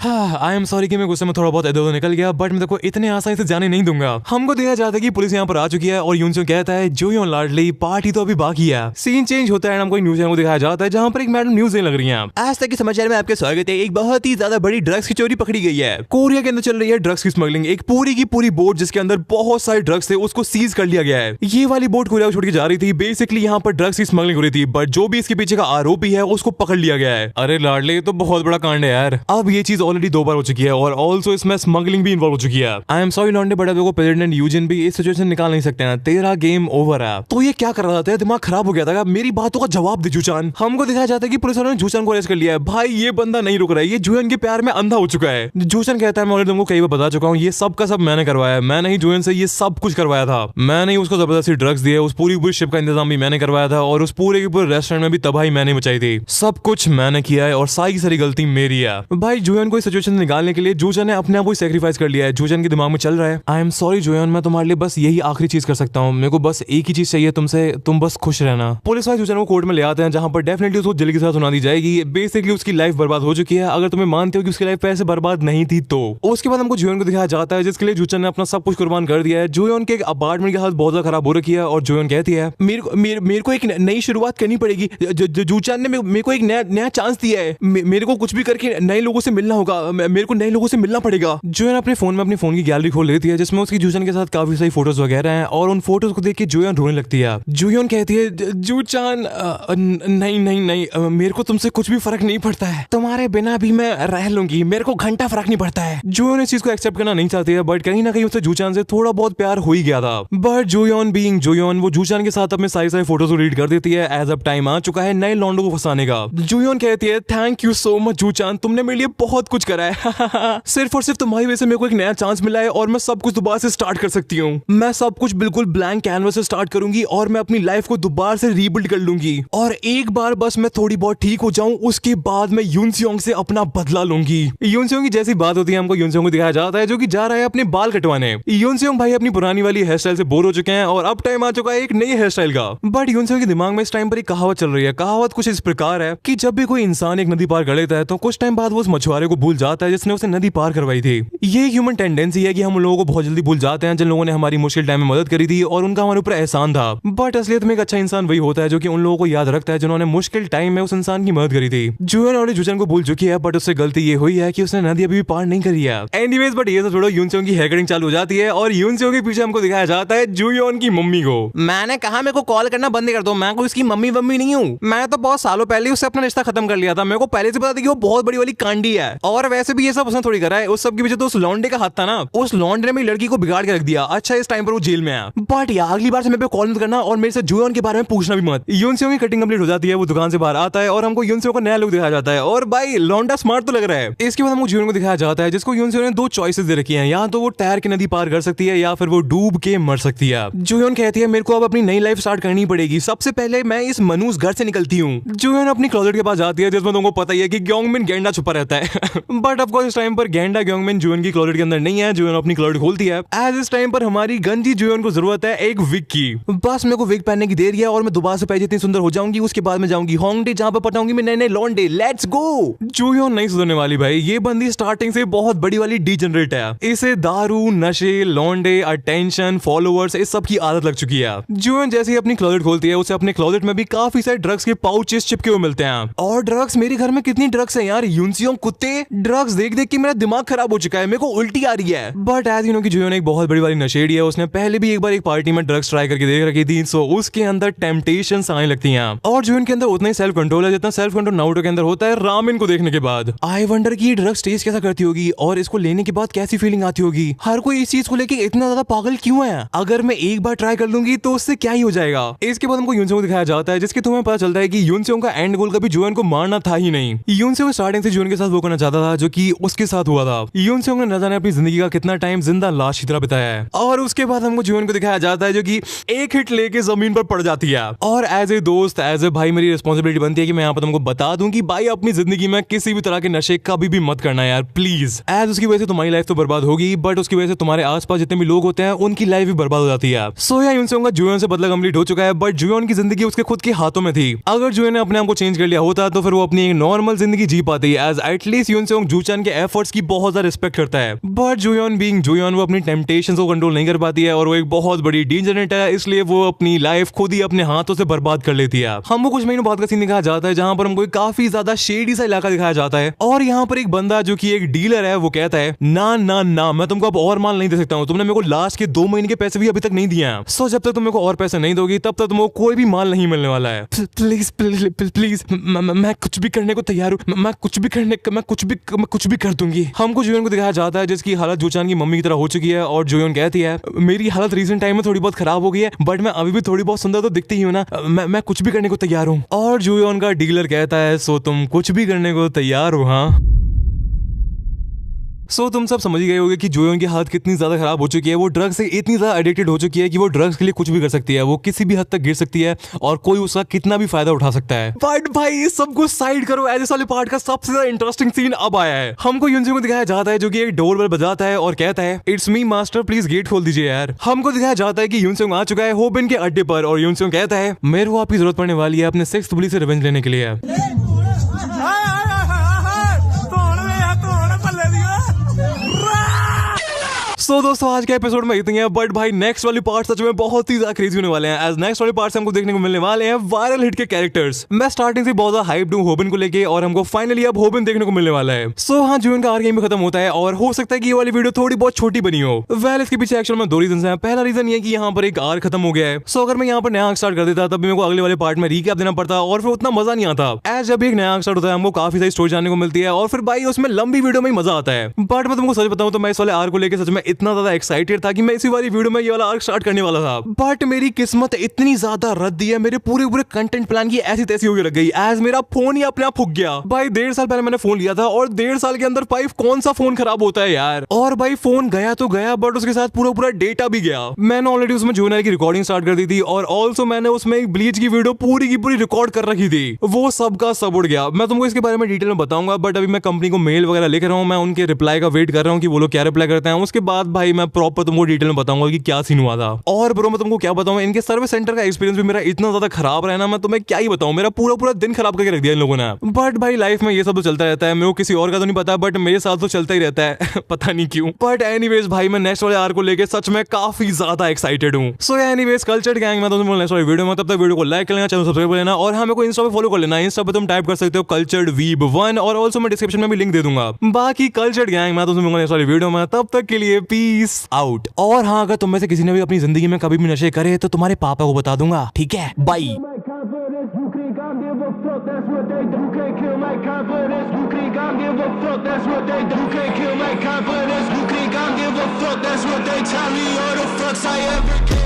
आई एम सॉरी कि मैं गुस्से में थोड़ा बहुत इधर-उधर निकल गया, बट मैं देखो इतने आसानी से जाने नहीं दूंगा। हमको देखा जाता है कि पुलिस यहाँ पर आ चुकी है और यूनसियोंग कहता है जुयोन लाडली पार्टी तो अभी बाकी है। सीन चेंज होता है, हमको न्यूज़ को दिखाया जाता है जहाँ पर एक मैडम न्यूज़ देने लग रही है। आज तक के समाचार में आपका स्वागत है। एक बहुत ही ज्यादा बड़ी ड्रग्स की चोरी पकड़ी गई है। कोरिया के अंदर चल रही है ड्रग्स की स्मगलिंग। एक पूरी की पूरी बोट जिसके अंदर बहुत सारे ड्रग्स थे उसको सीज कर लिया गया है। ये वाली बोट कोरिया को छोड़ के जा रही थी। बेसिकली यहाँ पर ड्रग्स की स्मगलिंग हो रही थी, बट जो भी इसके पीछे का आरोपी है उसको पकड़ लिया गया है। अरे लाडले तो बहुत बड़ा कांड है यार। अब ये चीज ऑलरेडी 2 बार हो चुकी है और ऑल्सो इसमें स्मगलिंग भी इन्वॉल्व हो चुकी है। आई एम सॉरी लॉन्डे, बट देखो प्रेसिडेंट यूजिन भी इस सिचुएशन निकाल नहीं सकते हैं। तेरा गेम ओवर है। तो ये क्या कर रहा था? दिमाग खराब हो गया था। मेरी बातों का जवाब दे जूचान। हमको दिखाया जाता है कि पुलिस वालों ने जूचान को अरेस्ट कर लिया है। भाई ये बंदा नहीं रुक रहा है, ये जुएन के प्यार में अंधा हो चुका है। जूचान कहता है मैं ऑलरेडी तुमको कई बार बता चुका हूँ, ये सब का सब मैंने करवाया है। मैंने ही जुएन से ये सब कुछ करवाया था। मैंने ही उसको जबरदस्ती ड्रग्स दिए, उस पूरी शिप का इंतजाम भी मैंने करवाया था और उस पूरे के पूरे रेस्टोरेंट में भी तबाही मैंने मचाई थी। सब कुछ मैंने किया है और सारी गलती मेरी है। भाई जुएन को इस सिचुएशन से निकालने के लिए जूचान ने अपने आप को सैक्रिफाइस कर लिया है। जूचन के दिमाग में चल रहा है आई एम सॉरी जुएन, मैं तुम्हारे लिए बस यही आखिरी चीज कर सकता हूँ। मेरे को बस एक ही चीज चाहिए तुमसे, तुम बस खुश रहना। पुलिस वाले जूचन को कोर्ट में ले आते हैं जहाँ पर डेफिनेटली उसको जेल के साथ सुना दी जाएगी। बेसिकली उसकी लाइफ बर्बाद हो चुकी है। अगर तुम्हें मानते हो कि उसकी लाइफ पैसे बर्बाद नहीं थी तो उसके बाद हमको जुएन को दिखाया जाता है जिसके लिए जूचन ने अपना सब कुछ कुर्बान कर दिया है। जुएन के अपार्टमेंट की हालत बहुत ज्यादा खराब हो रखी है और जुएन कहती है मेरे को एक नई शुरुआत करनी पड़ेगी। जूचन ने मेरे को एक नया चांस दिया है। मेरे को कुछ भी करके नए लोगों से मिलना होगा, मेरे को नए लोगों से मिलना पड़ेगा। जुएन अपने फोन में अपनी फोन की गैलरी खोल लेती है जिसमें उसकी जूचन के साथ काफी सारी फोटोज वगैरह हैं और उन फोटोज को देख के जुएन रोने लगती है। जुएन कहती है जूचान नहीं, मेरे को तुमसे कुछ भी फर्क नहीं पड़ता है, तुम्हारे बिना भी मैं रह लूंगी, मेरे को घंटा फर्क नहीं पड़ता है। जुएन इस चीज को एक्सेप्ट करना नहीं चाहती है, बट कहीं ना कहीं उससे जूचान से थोड़ा बहुत प्यार हो ही गया था। बट जुएन बीइंग जुएन वो जूचान के साथ अपने सारे फोटोज को रीड कर देती है। एज अब टाइम आ चुका है नए लॉन्डो को फंसाने का। जुएन कहती है थैंक यू सो मच जूचान, तुमने मेरे लिए बहुत कुछ करा है। सिर्फ और सिर्फ तुम्हारी वजह से मेरे को एक नया चांस मिला है और मैं सब कुछ दोबारा से स्टार्ट कर सकती हूँ। मैं सब कुछ बिल्कुल ब्लैंक कैनवस से स्टार्ट करूंगी और मैं अपनी लाइफ को दोबारा से रीबिल्ड कर लूंगी और एक बार बस मैं थोड़ी बहुत ठीक हो जाऊं उसके बाद मैं यूनसियोंग से अपना बदला लूंगी। यूनसियोंग की जैसी बात होती है हमको यूनसियोंग को दिखाया जाता है जो कि जा रहा है अपने बाल कटवाने। यूनसियोंग भाई अपनी पुरानी वाली हेयर स्टाइल से बोर हो चुके हैं और अब टाइम आ चुका है एक नई हेयर स्टाइल का। बट यूनसियोंग के दिमाग में इस टाइम पर एक कहावत चल रही है। कहावत कुछ इस प्रकार है कि जब भी कोई इंसान एक नदी पार कर लेता है तो कुछ टाइम बाद वो उस मछुआरे को भूल जाता है जिसने उसे नदी पार करवाई थी। ये ह्यूमन टेंडेंसी है कि हम उन लोगों को बहुत जल्दी भूल जाते हैं जिन लोगों ने हमारी मुश्किल टाइम में मदद करी थी और उनका हमारे ऊपर एहसान था। बट असलियत में एक अच्छा इंसान वही होता है जो कि उन लोगों को याद रखता है जिन्होंने मुश्किल टाइम में उस इंसान की मदद करी थी। जुएन और जूचन को भूल चुकी है बट उससे गलती ये हुई है कि उसने नदी अभी भी पार नहीं करी है। एनीवेज बट ये सब छोड़ो, यूनसियोंग की हेयर कटिंग चालू हो जाती है और यूनसियोंग के पीछे हमको दिखाया जाता है जुयोन की मम्मी को। मैंने कहा मेरे को कॉल करना बंद कर दो, मैं कोई उसकी मम्मी नहीं हूँ। मैं तो बहुत सालों पहले उससे अपना रिश्ता खत्म कर लिया था। मेरे को पहले से पता था कि वो बहुत बड़ी वाली कांडी है और वैसे भी ये सब उसने थोड़ी करा है। उस सब के पीछे तो उस लौंडे का हाथ था ना। उस लौंडे ने मेरी लड़की को बिगाड़ के रख दिया। अच्छा इस टाइम पर वो जेल में है। बट यार अगली बार से मेरे पे कॉल मत करना और मेरे से जुएन के बारे में पूछना भी मत। यूनसियोंग की कटिंग कंप्लीट हो जाती है, वो दुकान से बाहर आता है और हमको यूनसियोंग का नया लुक दिखाया जाता है और भाई लौंडा स्मार्ट तो लग रहा है। इसके बाद हमको जुएन को दिखाया जाता है जिसको यूनसियोंग ने 2 चॉइसेस दे रखी हैं, या तो वो तैर के नदी पार कर सकती है या फिर वो डूब के मर सकती है। जुएन कहती है मेरे को अब अपनी नई लाइफ स्टार्ट करनी पड़ेगी, सबसे पहले मैं इस मनूस घर से निकलती हूँ। जुएन अपनी क्लोजेट के पास जाती है जिसमें तुमको पता ही है कि ग्योंगमिन गेंडा छुपा रहता है। बट ऑफकोर्स इस टाइम पर गेंडा ग्योंगमिन जुएन की क्लोजेट के अंदर नहीं है। जुएन अपनी क्लोजेट खोलती है। एज इस टाइम पर हमारी गंजी जुएन को जरूरत है एक विग की। बस मेरे को विग पहनने की देर है और मैं दोबारा से पहले इतनी सुंदर हो जाऊंगी। उसके बाद मैं जाऊंगी होंगडे जहां पर पटाऊंगी मैं नए नए लॉन्डे। Let's go. जुएन नहीं सुधरने वाली भाई। ये बंदी स्टार्टिंग से बहुत बड़ी वाली डीजनरेट है। इसे दारू, नशे, लॉन्डे, अटेंशन, फॉलोअर्स इस सब की आदत लग चुकी है। जुएन जैसे ही अपनी क्लोजेट खोलती है उसे अपने क्लोजेट में भी काफी सारे ड्रग्स के पाउचेस चिपके हुए मिलते हैं। और ड्रग्स, मेरे घर में कितनी ड्रग्स है यार। यूनसियों कुत्ते, ड्रग्स देख देख के मेरा दिमाग खराब हो चुका है। मेरे को उल्टी आ रही है। बट एज यू नो कि जुएन एक बहुत बड़ी वाली नशेड़ी है। उसने पहले भी एक बार एक पार्टी में ड्रग्स ट्राई करके देख रखी थी। सो उसके अंदर टेम्पटेशंस आने लगती हैं। और जुएन के अंदर उतना ही सेल्फ कंट्रोल है जितना सेल्फ कंट्रोल नारुतो के अंदर होता है रामेन को देखने के बाद। आई वंडर कि ये ड्रग्स टेस्ट कैसा करती होगी और इसको लेने के बाद कैसी फीलिंग आती होगी। हर कोई इस चीज को लेके इतना ज्यादा पागल क्यों है। अगर मैं एक बार ट्राई कर लूंगी तो उससे क्या ही हो जाएगा। इसके बाद हमको यूनसेओ को दिखाया जाता है जिसके तुम्हें पता चलता है कि यूनसेओ का एंड गोल कभी जुएन को मारना था ही नहीं। यूनसेओ स्टार्टिंग से जुएन के साथ वो करना चाहता था जो कि उसके साथ हुआ था। यूनसेओ ने न जाने अपनी जिंदगी का कितना टाइम जिंदा लाश की तरह बिताया है। और उसके बाद हमको जुएन को दिखाया जाता है जो कि एक हिट लेके जमीन पर पड़ जाती है। और एज ए दोस्त, एज ए भाई, मेरी रिस्पॉन्सिबिलिटी बनती है कि मैं यहाँ पर तुमको बता दूं कि भाई अपनी जिंदगी में किसी भी तरह के नशे कभी भी मत करना यार, प्लीज। एज उसकी वजह से तुम्हारी लाइफ तो बर्बाद होगी बट उसकी वजह से तुम्हारे आसपास जितने भी लोग होते हैं उनकी लाइफ भी बर्बाद हो जाती है। सो या यूनसेओ का जुएन से बदला कंप्लीट हो चुका है बट जुएन की जिंदगी उसके खुद के हाथों में थी। अगर जुएन ने अपने आप को चेंज कर लिया होता तो फिर वो अपनी एक नॉर्मल जिंदगी जी पाती। एज एटलीस्ट यूनसेओ जूचान के एफर्ट्स की बहुत ज्यादा रिस्पेक्ट करता है। बट जुएन बीइंग जुएन वो अपनी टेम्पटेशंस को कंट्रोल नहीं कर पाती है और वो एक बहुत बड़ी डेंजरेट है। इसलिए वो अपनी लाइफ खुद ही अपने हाथों से बर्बाद कर लेती है। हमको कुछ महीनों बाद का सीन दिखाया जाता है जहां पर हमको काफी ज्यादा शेडी सा इलाका दिखाया जाता है। और यहाँ पर एक बंदा जो कि एक डीलर है वो कहता है ना ना ना मैं तुमको अब और माल नहीं दे सकता हूँ। तुमने मेरे को लास्ट के 2 महीने के पैसे भी अभी तक नहीं दिए हैं। सो जब तक तुम मेरे को और पैसे नहीं दोगी तब तक तुमको कोई भी माल नहीं मिलने वाला है। प्लीज प्लीज प्लीज मैं कुछ भी करने को तैयार हूँ। मैं कुछ भी कर दूंगी। हमको जुएन को दिखाया जाता है जिसकी हालत जूचान की मम्मी की तरह हो चुकी है। और जुएन कहती है मेरी हालत रिसेंट टाइम में थोड़ी बहुत खराब हो गई है बट मैं अभी भी थोड़ी बहुत सुंदर तो दिखती ही हूँ ना। मैं कुछ भी करने को तैयार हूँ। और जुएन का डीलर कहता है सो तुम कुछ भी करने को तैयार हो। हाँ सो तुम सब समझ ही गए होगे कि जुएन की हालत कितनी ज्यादा खराब हो चुकी है। वो ड्रग्स से इतनी ज्यादा एडिक्टेड हो चुकी है कि वो ड्रग्स के लिए कुछ भी कर सकती है। वो किसी भी हद तक गिर सकती है और कोई उसका कितना भी फायदा उठा सकता है। बट भाई इस सबको साइड करो। एज वाले पार्ट का सबसे ज्यादा इंटरेस्टिंग सीन अब आया है। हमको यूनसेओ को दिखाया जाता है जो कि एक डोर बेल बजाता है और कहता है it's me master please get खोल दीजिए यार। हमको दिखाया जाता है कि यूनसेओ आ चुका है होबिन के अड्डे पर और यूनसेओ कहता है मेरे को आपकी जरूरत पड़ने वाली है अपने 6th पुलिस से रिवेंज लेने के लिए। सो दोस्तों आज के एपिसोड में इतनी है बट भाई नेक्स्ट वाली पार्ट सच में बहुत ही ज्यादा क्रेजी होने वाले हैं। एज नेक्स्ट वाली पार्ट से हमको देखने को मिलने वाले हैं वायरल हिट के कैरेक्टर्स। मैं स्टार्टिंग से बहुत ज्यादा हाइप्ड हूं होबिन को लेके और हमको फाइनली अब होबिन देखने को मिलने वाला है। सो हाँ जुएन का आर्क गेम भी खत्म होता है और हो सकता है कि ये वाली वीडियो थोड़ी बहुत छोटी बनी हो। वेल इसके पीछे एक्चुअल में 2 रीजन है। पहला रीजन ये कि यहाँ पर एक आर्क खत्म हो गया है। सो अगर मैं यहाँ पर नया आर्क स्टार्ट कर देता तब मेरे को अगले वाले पार्ट में रीकैप देना पड़ता और फिर उतना मजा नहीं आता। एज जब एक नया आर्क स्टार्ट होता है हमको काफी सारी स्टोरी जानने को मिलती है और फिर भाई उसमें लंबी वीडियो में ही मजा आता है। बट मैं तुमको सच बताऊं तो मैं इस वाले आर्क को लेकर सच में इतना ज्यादा एक्साइटेड था कि मैं इसी वाली वीडियो में ये वाला आर्क स्टार्ट करने वाला था। बट मेरी किस्मत इतनी ज्यादा रद्दी है। मेरे पूरे कंटेंट प्लान की ऐसी तैसी होकर रख गई। एज मेरा फोन ही अपने आप फूक गया। भाई 1.5 साल पहले मैंने फोन लिया था और 1.5 साल के अंदर भाई कौन सा फोन खराब होता है यार। और भाई फोन गया तो गया बट उसके साथ पूरा डेटा भी गया। मैंने ऑलरेडी उसमें जूनियर की रिकॉर्डिंग स्टार्ट कर दी थी और ऑल्सो मैंने उसमें एक ब्लीच की वीडियो पूरी की पूरी रिकॉर्ड कर रखी थी। वो सब का सब उड़ गया। मैं तुमको इसके बारे में डिटेल में बताऊंगा बट अभी मैं कंपनी को मेल वगैरह लिख रहा हूँ। मैं उनके रिप्लाई का वेट कर रहा हूँ कि वो लोग क्या रिप्लाई करते हैं। उसके बाद भाई मैं प्रॉपर तुमको डिटेल में बताऊंगा कि क्या सीन हुआ था। और ब्रो मैं तुमको क्या बताऊं इनके सर्विस सेंटर का एक्सपीरियंस भी मेरा इतना ज्यादा खराब रहा ना मैं तुम्हें क्या ही बताऊं। मेरा पूरा दिन खराब करके रख दिया इन लोगों ने। बट भाई लाइफ में ये सब तो चलता रहता है। मेरे को किसी और का तो नहीं पता बट मेरे साथ तो चलता ही रहता है पता नहीं क्यों। बट एनीवेज भाई मैं नेक्स्ट वाले आर्क को लेके सच में काफी ज्यादा एक्साइटेड हूं। सो एनीवेज कल्चर गैंग मैं तुमको नेक्स्ट वाली वीडियो में तब तक वीडियो को लाइक कर लेना, चैनल सब्सक्राइब कर लेना और हाँ मेरे को इंस्टा पे फॉलो कर लेना। इंस्टा पे तुम टाइप कर सकते हो कल्चर्ड वीब 1 और ऑल्सो मैं डिस्क्रिप्शन में भी लिंक दे दूंगा। बाकी कल्चर्ड गैंग मैं तुमको नेक्स्ट वाली वीडियो में तब तक के लिए पीस आउट। और हाँ अगर तुम में से किसी ने भी अपनी जिंदगी में कभी भी नशे करे तो तुम्हारे पापा को बता दूंगा। ठीक है bye. That's what they tell me, or the fucks I ever get.